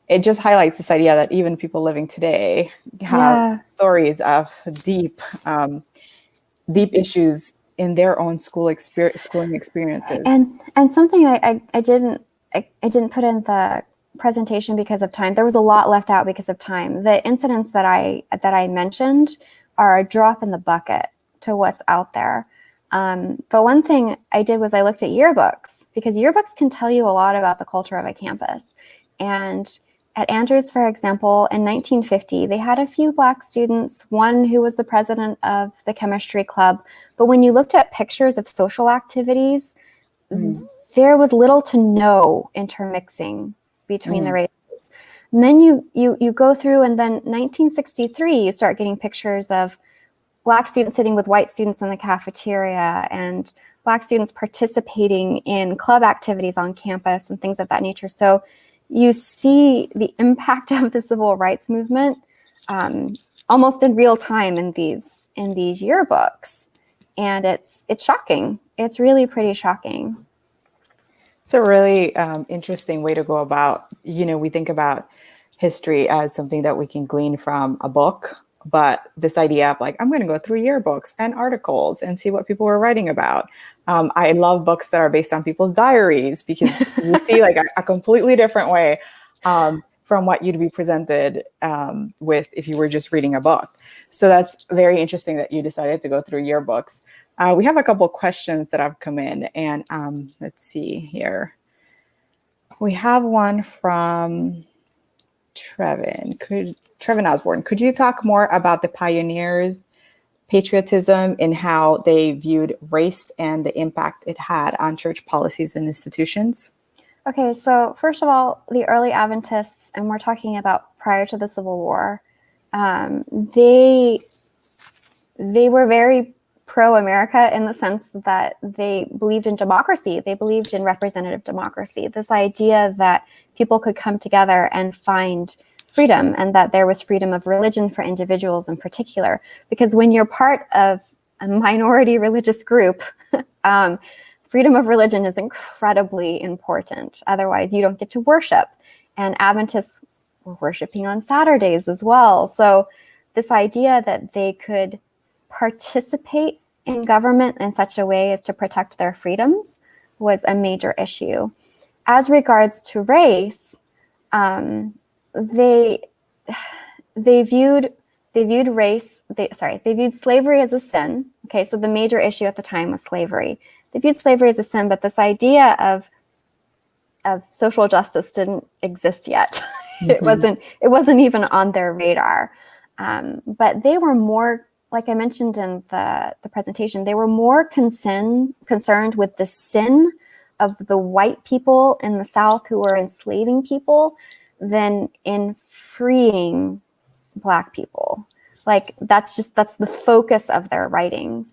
it just highlights this idea that even people living today have stories of deep issues in their own schooling experiences. And something I didn't put in the presentation because of time. There was a lot left out because of time. The incidents that I mentioned are a drop in the bucket to what's out there. But one thing I did was I looked at yearbooks, because yearbooks can tell you a lot about the culture of a campus. And at Andrews, for example, in 1950, they had a few Black students, one who was the president of the chemistry club. But when you looked at pictures of social activities, there was little to no intermixing between the races. And then you go through, and then 1963, you start getting pictures of Black students sitting with white students in the cafeteria, and Black students participating in club activities on campus and things of that nature. So you see the impact of the civil rights movement almost in real time in these yearbooks, and it's shocking. It's really pretty shocking. It's a really interesting way to go about, we think about history as something that we can glean from a book, but this idea of like, I'm going to go through yearbooks and articles and see what people were writing about. I love books that are based on people's diaries, because you see like a completely different way from what you'd be presented with if you were just reading a book. So that's very interesting that you decided to go through yearbooks. We have a couple of questions that have come in, and let's see here. We have one from Trevin Osborne. Could you talk more about the pioneers' patriotism and how they viewed race and the impact it had on church policies and institutions? Okay, so first of all, the early Adventists, and we're talking about prior to the Civil War, they were very pro-America in the sense that they believed in democracy. They believed in representative democracy, this idea that people could come together and find freedom, and that there was freedom of religion for individuals in particular. Because when you're part of a minority religious group, freedom of religion is incredibly important. Otherwise, you don't get to worship. And Adventists were worshiping on Saturdays as well. So this idea that they could participate in government in such a way as to protect their freedoms was a major issue. As regards to race, they viewed they viewed slavery as a sin. Okay, so the major issue at the time was slavery. They viewed slavery as a sin, but this idea of social justice didn't exist yet. It wasn't even on their radar. But they were more, like I mentioned in the presentation, they were more concerned with the sin of the white people in the South who were enslaving people than in freeing Black people. Like that's the focus of their writings.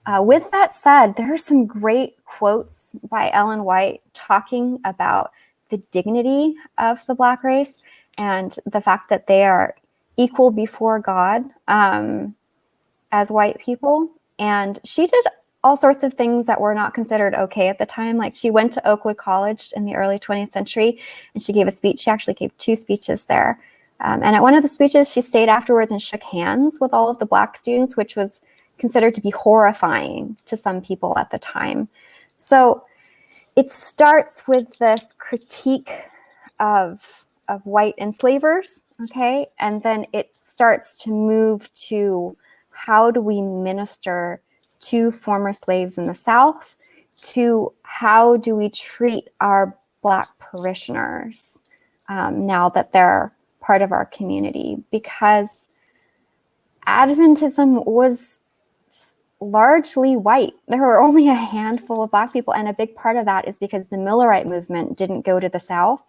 With that said, there are some great quotes by Ellen White talking about the dignity of the Black race and the fact that they are equal before God as white people. And she did all sorts of things that were not considered okay at the time. Like she went to Oakwood College in the early 20th century and she gave a speech. She actually gave 2 speeches there. And at one of the speeches, she stayed afterwards and shook hands with all of the Black students, which was considered to be horrifying to some people at the time. So it starts with this critique of white enslavers, okay? And then it starts to move to how do we minister to former slaves in the South, to how do we treat our Black parishioners now that they're part of our community, because Adventism was largely white. There were only a handful of Black people, and a big part of that is because the Millerite movement didn't go to the South.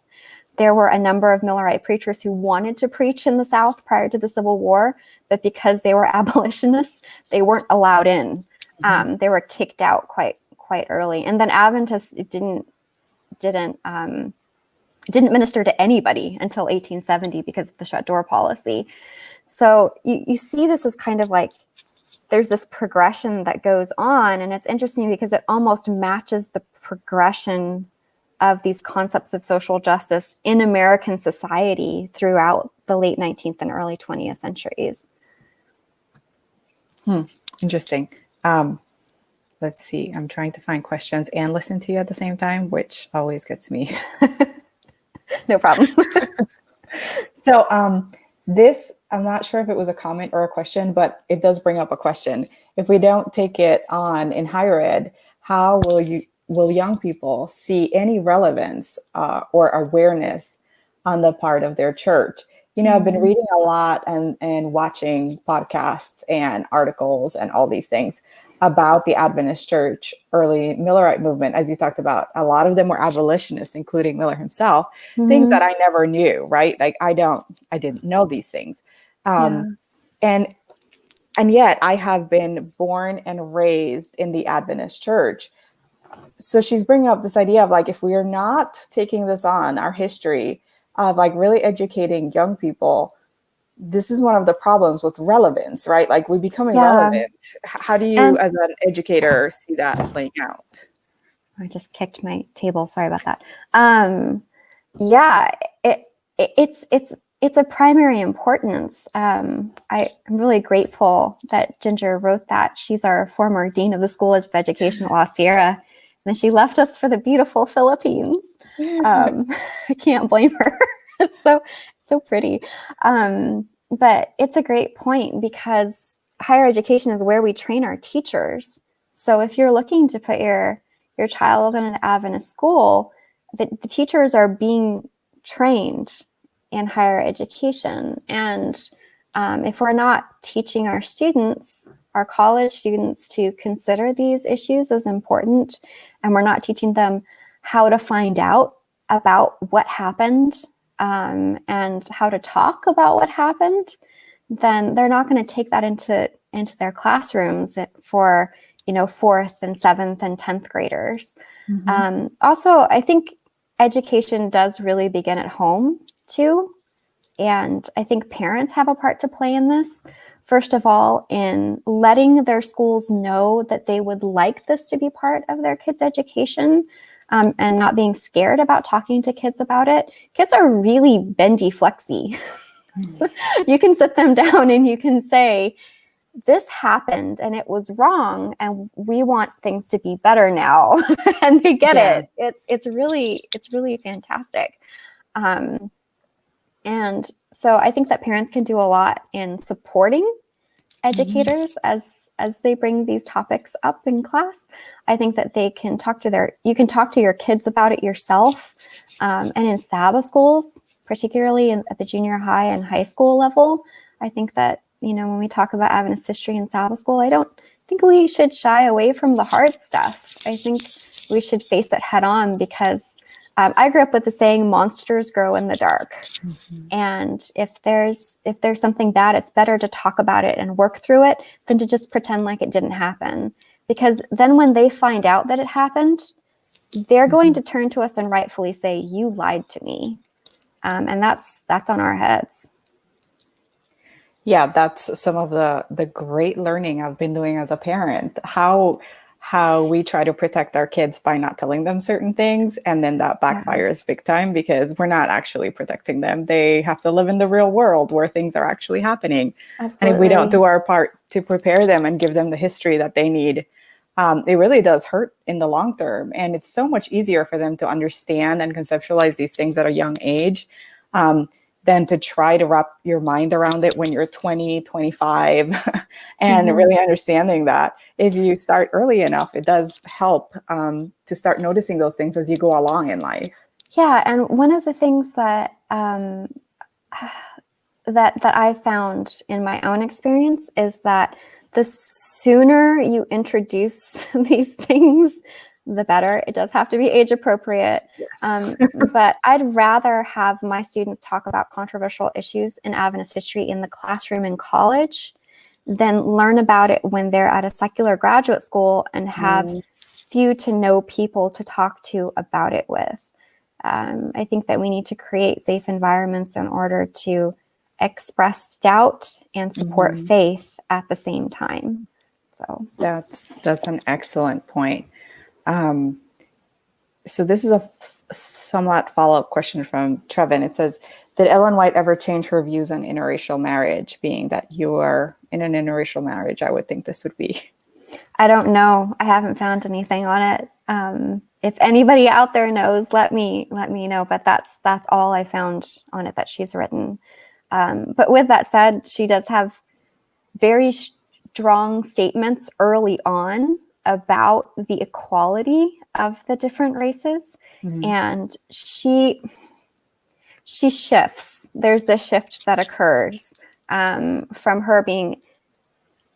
There were a number of Millerite preachers who wanted to preach in the South prior to the Civil War, but because they were abolitionists, they weren't allowed in. They were kicked out quite early. And then Adventists didn't minister to anybody until 1870 because of the shut door policy. So you see this as kind of like, there's this progression that goes on, and it's interesting because it almost matches the progression of these concepts of social justice in American society throughout the late 19th and early 20th centuries. Interesting. Let's see. I'm trying to find questions and listen to you at the same time, which always gets me. No problem. So this, I'm not sure if it was a comment or a question, but it does bring up a question. If we don't take it on in higher ed, how will young people see any relevance or awareness on the part of their church? You know, I've been reading a lot and watching podcasts and articles and all these things about the Adventist church, early Millerite movement. As you talked about, a lot of them were abolitionists, including Miller himself, things that I never knew, right? Like I didn't know these things. And yet I have been born and raised in the Adventist church. So she's bringing up this idea of like, if we are not taking this on, our history of like really educating young people, this is one of the problems with relevance, right? Like we become irrelevant. How do you, as an educator, see that playing out? I just kicked my table. Sorry about that. It's a primary importance. I'm really grateful that Ginger wrote that. She's our former dean of the School of Education at La Sierra, and then she left us for the beautiful Philippines. I can't blame her. It's so pretty. But it's a great point because higher education is where we train our teachers. So if you're looking to put your child in an Adventist school, the teachers are being trained in higher education. And if we're not teaching our students, our college students, to consider these issues as important, and we're not teaching them how to find out about what happened and how to talk about what happened, then they're not going to take that into their classrooms for 4th and 7th and 10th graders. Also, I think education does really begin at home too. And I think parents have a part to play in this. First of all, in letting their schools know that they would like this to be part of their kids' education, and not being scared about talking to kids about it. Kids are really bendy flexy. You can sit them down and you can say, this happened and it was wrong and we want things to be better now. And they get it. It's really fantastic. And so I think that parents can do a lot in supporting educators as they bring these topics up in class. I think that they can you can talk to your kids about it yourself. And in Sabbath schools, particularly at the junior high and high school level, I think that, when we talk about Adventist history in Sabbath school, I don't think we should shy away from the hard stuff. I think we should face it head on, because I grew up with the saying, monsters grow in the dark. And if there's something bad, it's better to talk about it and work through it than to just pretend like it didn't happen. Because then when they find out that it happened, they're going to turn to us and rightfully say, you lied to me. And that's on our heads. Yeah, that's some of the great learning I've been doing as a parent, how we try to protect our kids by not telling them certain things, and then that backfires big time because we're not actually protecting them. They have to live in the real world where things are actually happening. Absolutely. And if we don't do our part to prepare them and give them the history that they need, it really does hurt in the long term. And it's so much easier for them to understand and conceptualize these things at a young age, than to try to wrap your mind around it when you're 20, 25, and really understanding that if you start early enough, it does help to start noticing those things as you go along in life. Yeah, and one of the things that that I found in my own experience is that the sooner you introduce these things, the better. It does have to be age appropriate. Yes. But I'd rather have my students talk about controversial issues in Adventist history in the classroom in college than learn about it when they're at a secular graduate school and have few to no people to talk to about it with. I think that we need to create safe environments in order to express doubt and support faith at the same time. So that's an excellent point. So this is a somewhat follow-up question from Trevin. It says, did Ellen White ever change her views on interracial marriage? Being that you are in an interracial marriage, I would think this would be. I don't know. I haven't found anything on it. If anybody out there knows, let me know. But that's all I found on it that she's written. But with that said, she does have very strong statements early on about the equality of the different races. And she shifts. There's this shift that occurs from her being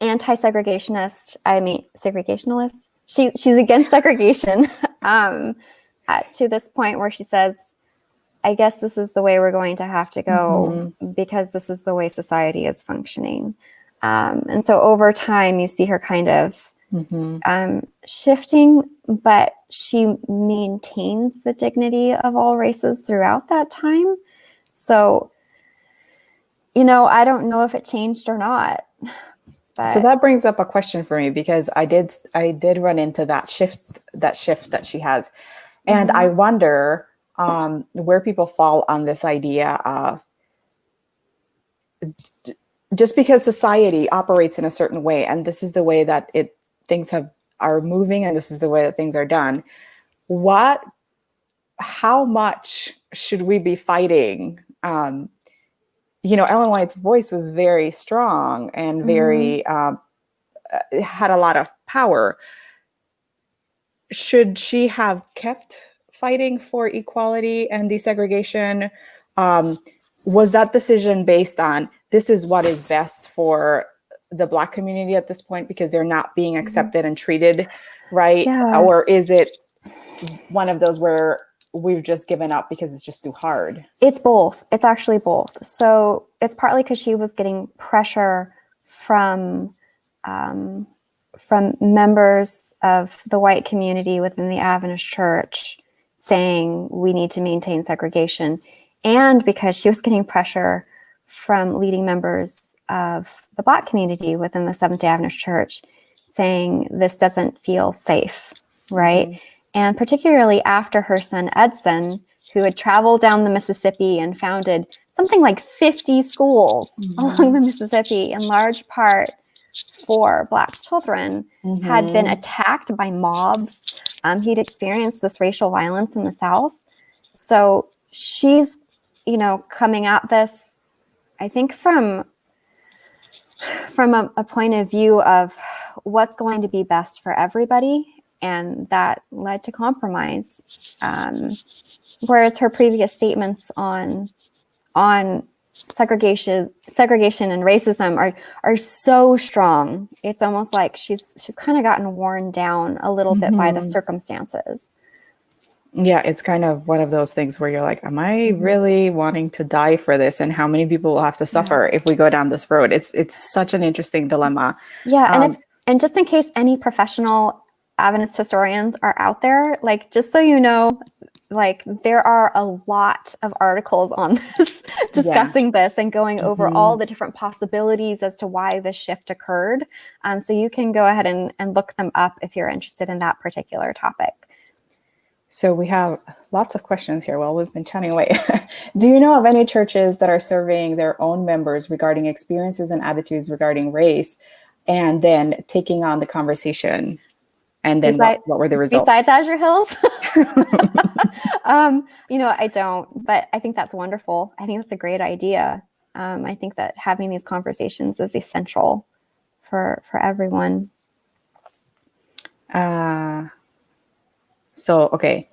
segregationalist. She's against segregation to this point where she says, I guess this is the way we're going to have to go because this is the way society is functioning. And so over time, you see her kind of shifting, but she maintains the dignity of all races throughout that time. So, I don't know if it changed or not. But so that brings up a question for me, because I did run into that shift that she has. And I wonder where people fall on this idea of just because society operates in a certain way, and this is the way that things are moving, and this is the way that things are done. How much should we be fighting? Ellen White's voice was very strong and very had a lot of power. Should she have kept fighting for equality and desegregation? Was that decision based on this is what is best for the Black community at this point because they're not being accepted and treated right? Yeah. Or is it one of those where we've just given up because it's just too hard? It's both. It's actually both. So it's partly because she was getting pressure from members of the white community within the Adventist Church saying we need to maintain segregation, and because she was getting pressure from leading members of the Black community within the Seventh-day Adventist Church saying this doesn't feel safe, right? And particularly after her son Edson, who had traveled down the Mississippi and founded something like 50 schools along the Mississippi, in large part for Black children, had been attacked by mobs. He'd experienced this racial violence in the South. So she's coming at this, I think from a point of view of what's going to be best for everybody, and that led to compromise. Whereas her previous statements on segregation and racism are so strong. It's almost like she's kind of gotten worn down a little bit by the circumstances. Yeah, it's kind of one of those things where you're like, am I really wanting to die for this? And how many people will have to suffer if we go down this road? It's such an interesting dilemma. Yeah, and just in case any professional Adventist historians are out there, like, just so you know, like, there are a lot of articles on this discussing this and going over all the different possibilities as to why this shift occurred. So you can go ahead and look them up if you're interested in that particular topic. So we have lots of questions here while we've been chatting away. Do you know of any churches that are surveying their own members regarding experiences and attitudes regarding race, and then taking on the conversation? And then what were the results? Besides Azure Hills? I don't, but I think that's wonderful. I think that's a great idea. I think that having these conversations is essential for everyone. Okay.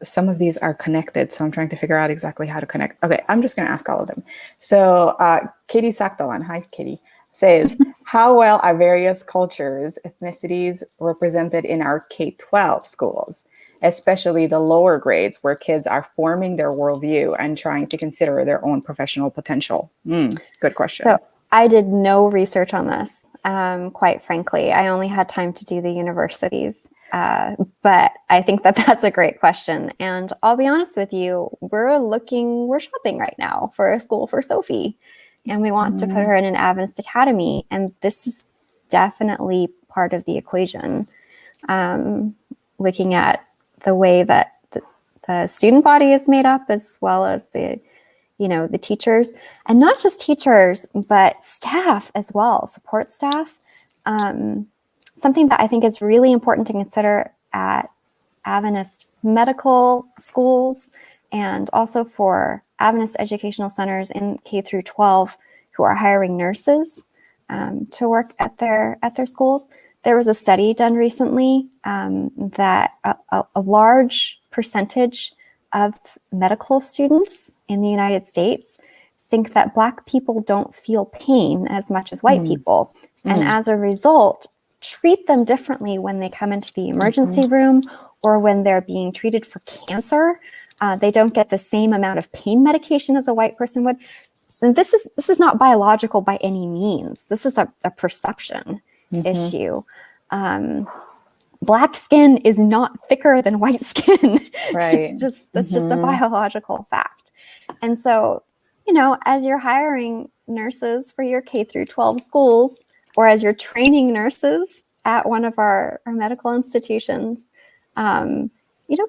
Some of these are connected, so I'm trying to figure out exactly how to connect. Okay, I'm just going to ask all of them. So Katie Sakdalan, hi Katie, says, how well are various cultures, ethnicities represented in our K-12 schools, especially the lower grades where kids are forming their worldview and trying to consider their own professional potential? Good question. So I did no research on this, quite frankly. I only had time to do the universities. But I think that that's a great question. And I'll be honest with you, we're shopping right now for a school for Sophie. And we want to put her in an Adventist academy. And this is definitely part of the equation. Looking at the way that the student body is made up, as well as the teachers, and not just teachers, but staff as well, support staff. Something that I think is really important to consider at Adventist medical schools, and also for Adventist educational centers in K through 12 who are hiring nurses to work at their schools. There was a study done recently that a large percentage of medical students in the United States think that Black people don't feel pain as much as white people. And as a result, treat them differently when they come into the emergency room or when they're being treated for cancer. They don't get the same amount of pain medication as a white person would. And this is not biological by any means. This is a perception issue. Black skin is not thicker than white skin. Right. That's just a biological fact. And so, as you're hiring nurses for your K through 12 schools, or as you're training nurses at one of our medical institutions,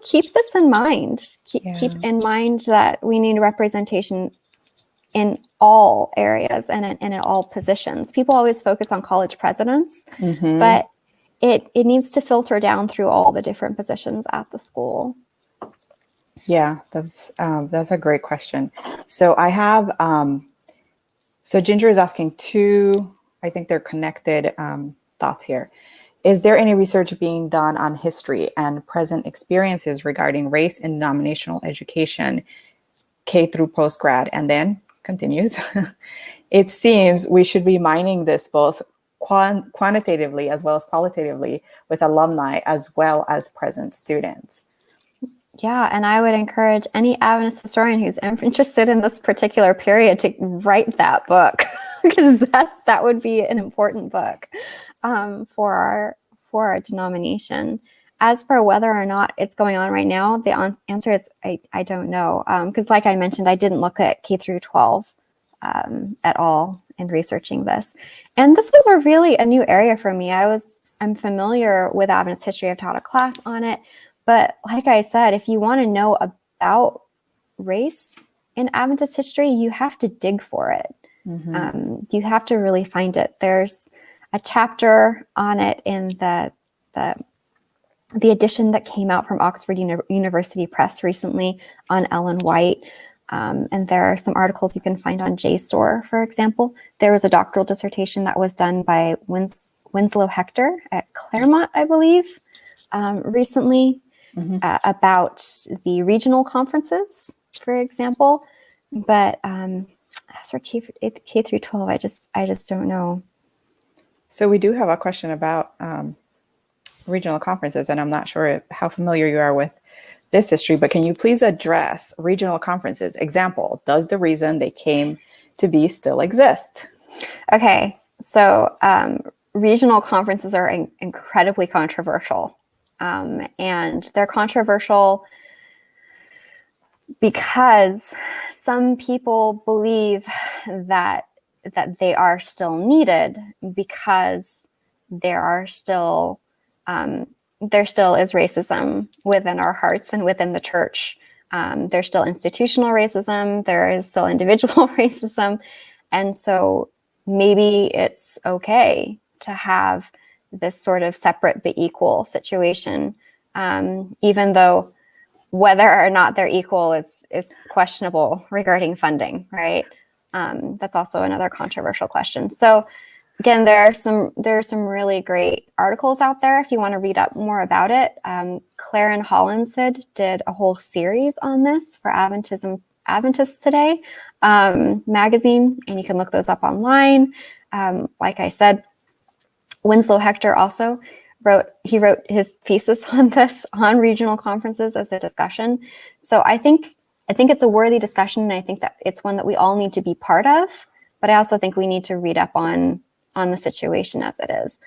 keep this in mind. Keep in mind that we need representation in all areas and in all positions. People always focus on college presidents, but it needs to filter down through all the different positions at the school. Yeah, that's a great question. So I have, Ginger is asking two, I think they're connected thoughts here. Is there any research being done on history and present experiences regarding race in denominational education, K through postgrad? And then continues, it seems we should be mining this both quantitatively as well as qualitatively with alumni as well as present students. Yeah, and I would encourage any Adventist historian who's interested in this particular period to write that book, because that would be an important book for our denomination. As for whether or not it's going on right now, the answer is I don't know, because like I mentioned, I didn't look at K through 12 at all in researching this, and this was really a new area for me. I'm familiar with Adventist history. I've taught a class on it. But like I said, if you want to know about race in Adventist history, you have to dig for it. You have to really find it. There's a chapter on it in the the edition that came out from Oxford University Press recently on Ellen White. And there are some articles you can find on JSTOR, for example. There was a doctoral dissertation that was done by Winslow Hector at Claremont, I believe, recently about the regional conferences, for example. But as for K through 12, I just don't know. So we do have a question about regional conferences, and I'm not sure how familiar you are with this history, but can you please address regional conferences? Example, does the reason they came to be still exist? Okay, so regional conferences are incredibly controversial, and they're controversial because some people believe that they are still needed because there still is racism within our hearts and within the church. There's still institutional racism. There is still individual racism. And so maybe it's okay to have this sort of separate but equal situation, even though whether or not they're equal is questionable regarding funding, right? That's also another controversial question. So again, there are some really great articles out there if you want to read up more about it. Claire and Hollinson did a whole series on this for Adventists Today magazine, and you can look those up online. Like I said, Winslow Hector also wrote his thesis on this, on regional conferences as a discussion. So I think it's a worthy discussion, and I think that it's one that we all need to be part of, but I also think we need to read up on the situation as it is.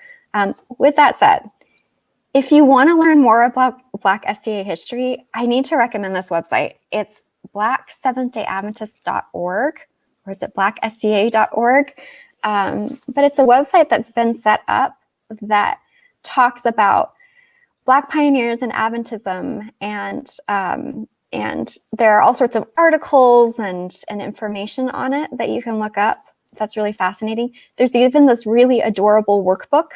With that said, if you want to learn more about Black SDA history, I need to recommend this website. It's blackseventhDayAdventist.org, or is it blacksda.org? But it's a website that's been set up that talks about Black pioneers in Adventism, and there are all sorts of articles and information on it that you can look up. That's really fascinating. There's even this really adorable workbook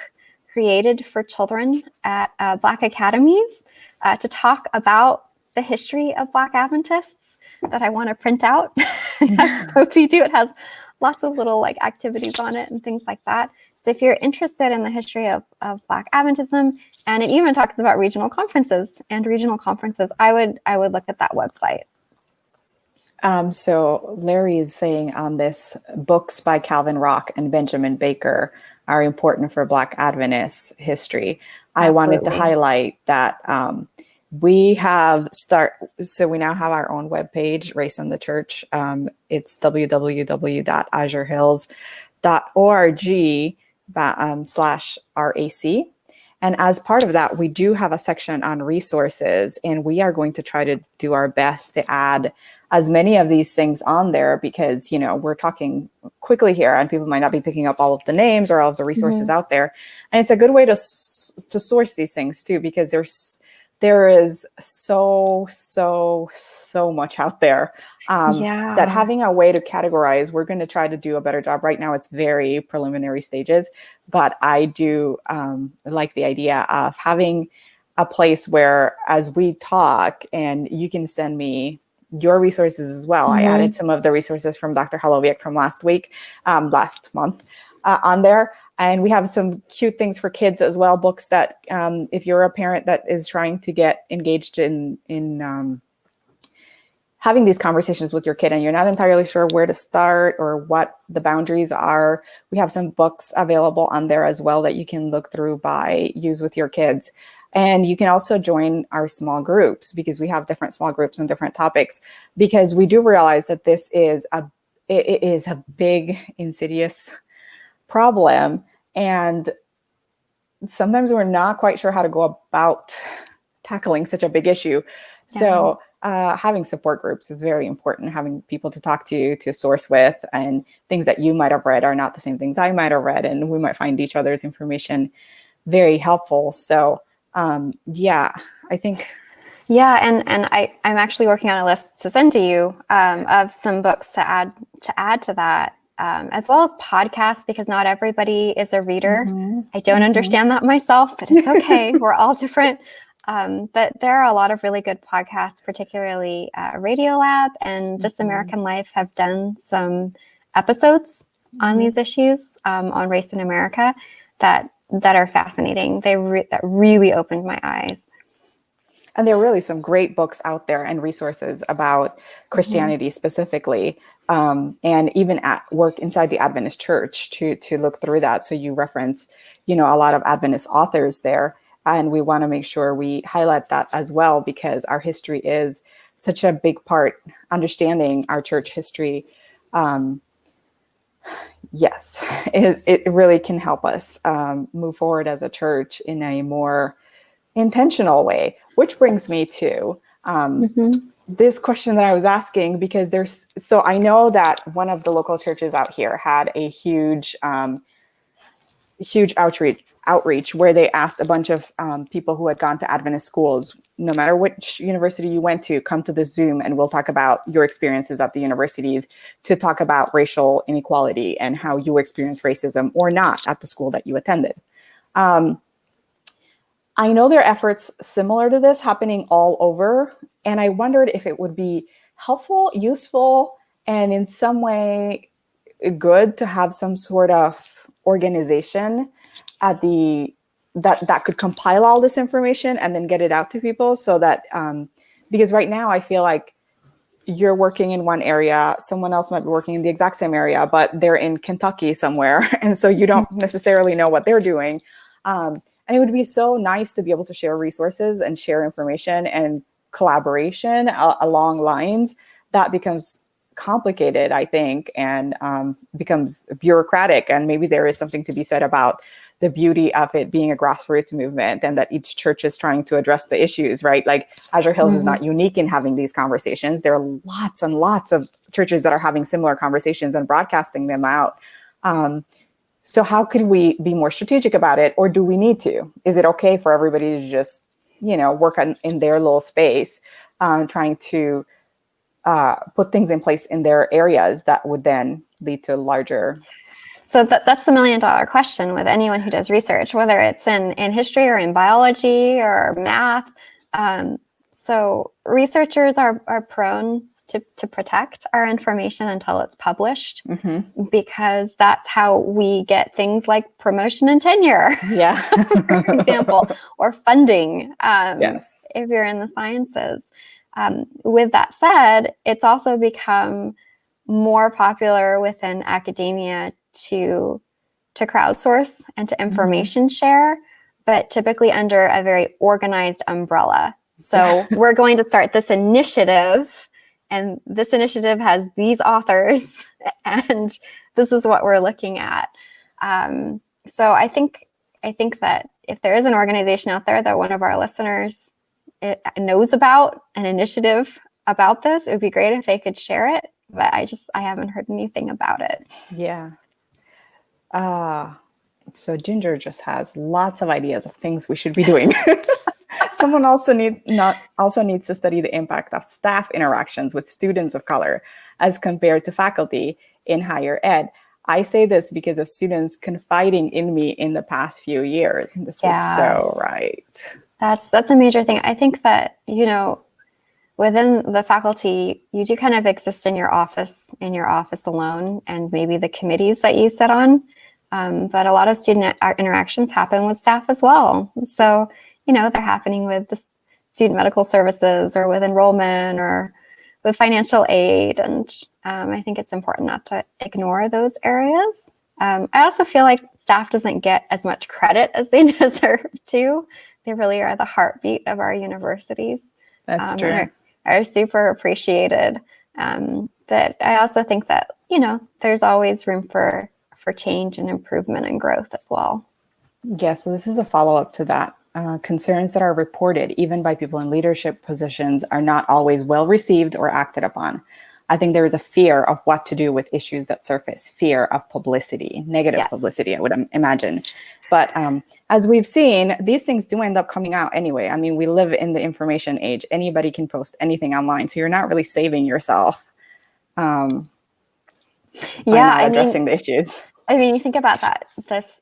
created for children at Black academies to talk about the history of Black Adventists that I want to print out. So if you do, it has lots of little like activities on it and things like that. So if you're interested in the history of Black Adventism, and it even talks about regional conferences, I would look at that website. So Larry is saying on this, books by Calvin Rock and Benjamin Baker are important for Black Adventist history. Absolutely. I wanted to highlight that we now have our own webpage, Race in the Church. It's www.azureHills.org/RAC. And as part of that, we do have a section on resources, and we are going to try to do our best to add as many of these things on there, because, we're talking quickly here and people might not be picking up all of the names or all of the resources out there. And it's a good way to source these things too, because there is so much out there that having a way to categorize, we're going to try to do a better job. Right now, it's very preliminary stages, but I do like the idea of having a place where, as we talk, and you can send me your resources as well. I added some of the resources from Dr. Holowiak from last month on there. And we have some cute things for kids as well, books that if you're a parent that is trying to get engaged in having these conversations with your kid and you're not entirely sure where to start or what the boundaries are, we have some books available on there as well that you can look through use with your kids. And you can also join our small groups, because we have different small groups on different topics, because we do realize that this is a big, insidious problem. And sometimes we're not quite sure how to go about tackling such a big issue. Yeah. So having support groups is very important, having people to talk to source with, and things that you might have read are not the same things I might have read, and we might find each other's information very helpful. So I think. Yeah, and I'm actually working on a list to send to you of some books to add to that, as well as podcasts, because not everybody is a reader. I don't understand that myself, but it's okay. We're all different. But there are a lot of really good podcasts, particularly Radiolab and This American Life have done some episodes on these issues on race in America that are fascinating. That really opened my eyes. And there are really some great books out there and resources about Christianity specifically, and even at work inside the Adventist Church to look through that. So you reference, a lot of Adventist authors there, and we want to make sure we highlight that as well, because our history is such a big part. Understanding our church history, yes, it really can help us move forward as a church in a more intentional way, which brings me to this question that I was asking, because so I know that one of the local churches out here had a huge outreach where they asked a bunch of people who had gone to Adventist schools, no matter which university you went to, come to the Zoom and we'll talk about your experiences at the universities, to talk about racial inequality and how you experience racism or not at the school that you attended. I know there are efforts similar to this happening all over, and I wondered if it would be helpful, useful, and in some way good to have some sort of organization at that could compile all this information and then get it out to people, so that because right now I feel like you're working in one area, someone else might be working in the exact same area, but they're in Kentucky somewhere, and so you don't necessarily know what they're doing. And it would be so nice to be able to share resources and share information and collaboration along lines. That becomes complicated, I think, and becomes bureaucratic. And maybe there is something to be said about the beauty of it being a grassroots movement, and that each church is trying to address the issues, right? Like Azure Hills is not unique in having these conversations. There are lots and lots of churches that are having similar conversations and broadcasting them out. So how could we be more strategic about it? Or do we need to? Is it okay for everybody to just, work in their little space, trying to put things in place in their areas that would then lead to larger? So that's the $1 million question with anyone who does research, whether it's in history or in biology or math. So researchers are prone to protect our information until it's published, because that's how we get things like promotion and tenure, for example, or funding, if you're in the sciences. With that said, it's also become more popular within academia to crowdsource and to information share, but typically under a very organized umbrella. So we're going to start this initiative, and this initiative has these authors, and this is what we're looking at. So I think that if there is an organization out there that one of our listeners knows about, an initiative about this, it would be great if they could share it. But I haven't heard anything about it. Yeah. So Ginger just has lots of ideas of things we should be doing. Someone also needs to study the impact of staff interactions with students of color as compared to faculty in higher ed. I say this because of students confiding in me in the past few years. And this is so right. That's a major thing. I think that, within the faculty, you do kind of exist in your office alone, and maybe the committees that you sit on. But a lot of student interactions happen with staff as well. So, they're happening with the student medical services or with enrollment or with financial aid. And I think it's important not to ignore those areas. I also feel like staff doesn't get as much credit as they deserve to. They really are the heartbeat of our universities. That's true. Are super appreciated. But I also think that, there's always room for change and improvement and growth as well. Yeah, so this is a follow-up to that. Concerns that are reported, even by people in leadership positions, are not always well received or acted upon. I think there is a fear of what to do with issues that surface, fear of publicity, negative publicity, I would imagine. But as we've seen, these things do end up coming out anyway. I mean, we live in the information age. Anybody can post anything online. So you're not really saving yourself by not addressing the issues. I mean, you think about that, this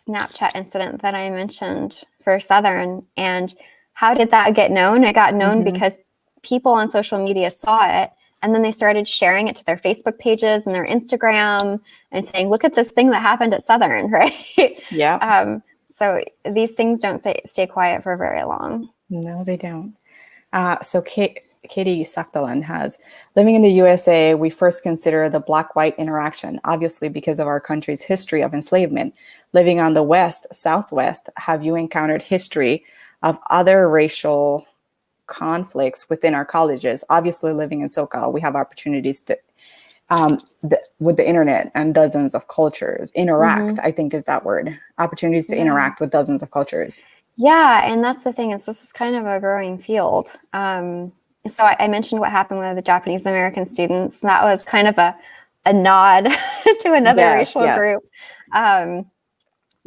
Snapchat incident that I mentioned for Southern, and how did that get known? It got known Mm-hmm. because people on social media saw it, and then they started sharing it to their Facebook pages and their Instagram and saying, look at this thing that happened at Southern, right? Yeah. So these things don't stay quiet for very long. No, they don't. So Katie Sakdalan has, living in the USA, we first consider the Black-white interaction, obviously because of our country's history of enslavement. Living on the West, Southwest, have you encountered history of other racial conflicts within our colleges? Obviously, living in SoCal, we have opportunities to, with the internet and dozens of cultures, interact, I think is that word, opportunities to interact with dozens of cultures. Yeah, and that's the thing, is this is kind of a growing field. So I mentioned what happened with the Japanese American students. That was kind of a nod to another racial group.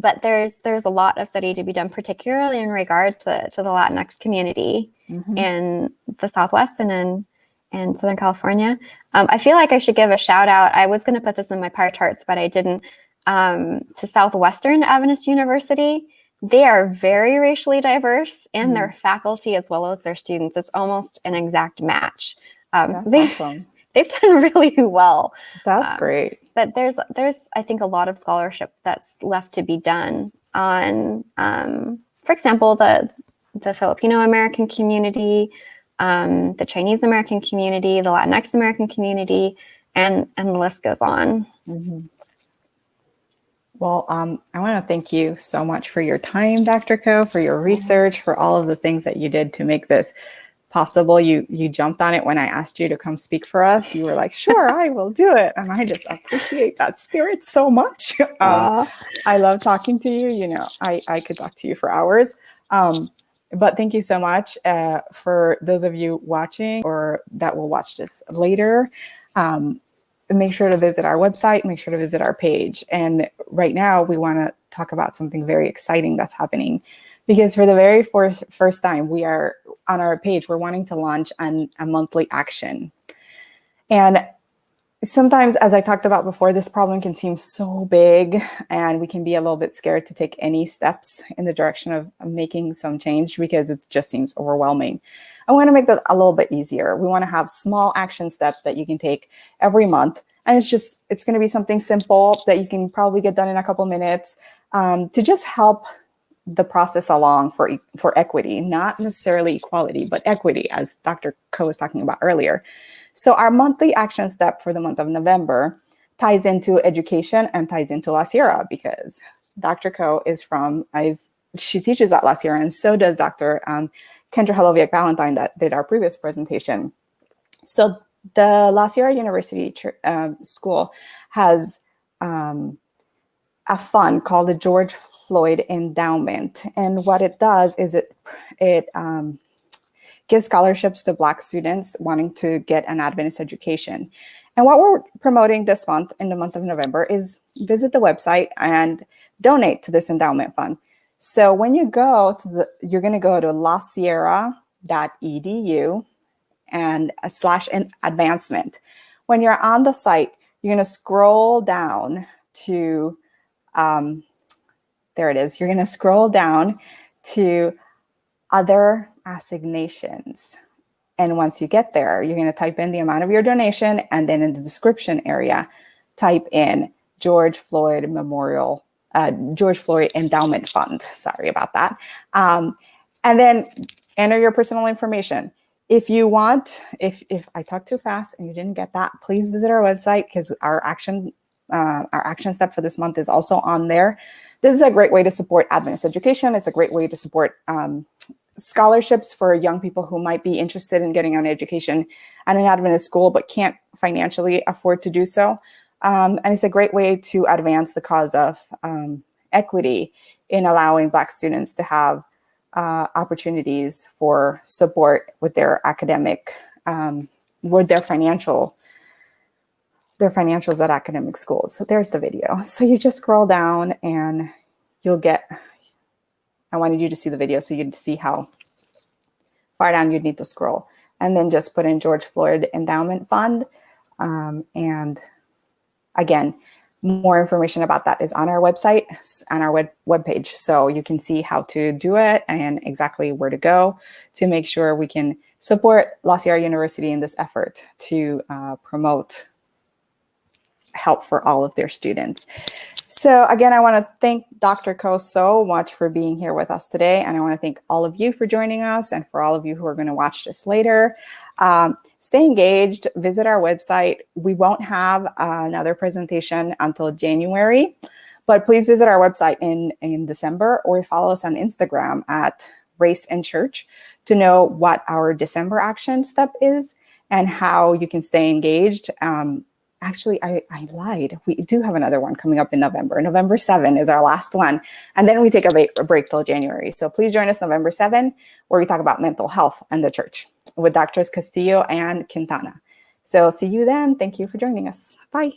But there's a lot of study to be done, particularly in regard to the Latinx community in the Southwest and in Southern California. I feel like I should give a shout out. I was going to put this in my pie charts, but I didn't. To Southwestern Adventist University. They are very racially diverse in their faculty as well as their students. It's almost an exact match. That's So awesome. They've done really well. That's great. But there's I think a lot of scholarship that's left to be done on, for example, the Filipino American community, the Chinese American community, the Latinx American community, and the list goes on. Well, I want to thank you so much for your time, Dr. Ko, for your research, for all of the things that you did to make this possible. You jumped on it when I asked you to come speak for us. You were like, sure, I will do it. And I just appreciate that spirit so much. I love talking to you. You know, I could talk to you for hours. But thank you so much for those of you watching or that will watch this later. Make sure to visit our website, make sure to visit our page. And right now we want to talk about something very exciting that's happening, because for the very first time, we are on our page, we're wanting to launch a monthly action. And sometimes, as I talked about before, this problem can seem so big and we can be a little bit scared to take any steps in the direction of making some change because it just seems overwhelming. I want to make that a little bit easier. We want to have small action steps that you can take every month. And it's going to be something simple that you can probably get done in a couple minutes to just help the process along for equity, not necessarily equality, but equity, as Dr. Ko was talking about earlier. So our monthly action step for the month of November ties into education and ties into La Sierra, because Dr. Ko she teaches at La Sierra, and so does Dr. Kendra Haloviak-Valentine that did our previous presentation. So the La Sierra University School has a fund called the George Floyd Endowment. And what it does is it gives scholarships to Black students wanting to get an Adventist education. And what we're promoting this month, in the month of November, is visit the website and donate to this endowment fund. So when you go you're going to go to lasierra.edu and /advancement. When you're on the site, you're going to scroll down to, there it is. You're going to scroll down to other assignations. And once you get there, you're going to type in the amount of your donation, and then in the description area, type in George Floyd Endowment Fund. Sorry about that. And then enter your personal information. If you want, if I talk too fast and you didn't get that, please visit our website, because our action step for this month is also on there. This is a great way to support Adventist education. It's a great way to support scholarships for young people who might be interested in getting an education at an Adventist school but can't financially afford to do so. And it's a great way to advance the cause of equity in allowing Black students to have opportunities for support with their academic, with their financials at academic schools. So there's the video. So you just scroll down and you'll get, I wanted you to see the video so you'd see how far down you'd need to scroll. And then just put in George Floyd Endowment Fund. And again, More information about that is on our website, on our webpage. So you can see how to do it and exactly where to go to make sure we can support La Sierra University in this effort to promote help for all of their students. So again, I want to thank Dr. Ko so much for being here with us today. And I want to thank all of you for joining us and for all of you who are going to watch this later. Stay engaged, visit our website. We won't have another presentation until January, but please visit our website in December or follow us on Instagram at Race and Church to know what our December action step is and how you can stay engaged. Actually, I lied. We do have another one coming up in November. November 7 is our last one. And then we take a break till January. So please join us November 7, where we talk about mental health and the church with Drs. Castillo and Quintana. So see you then. Thank you for joining us. Bye.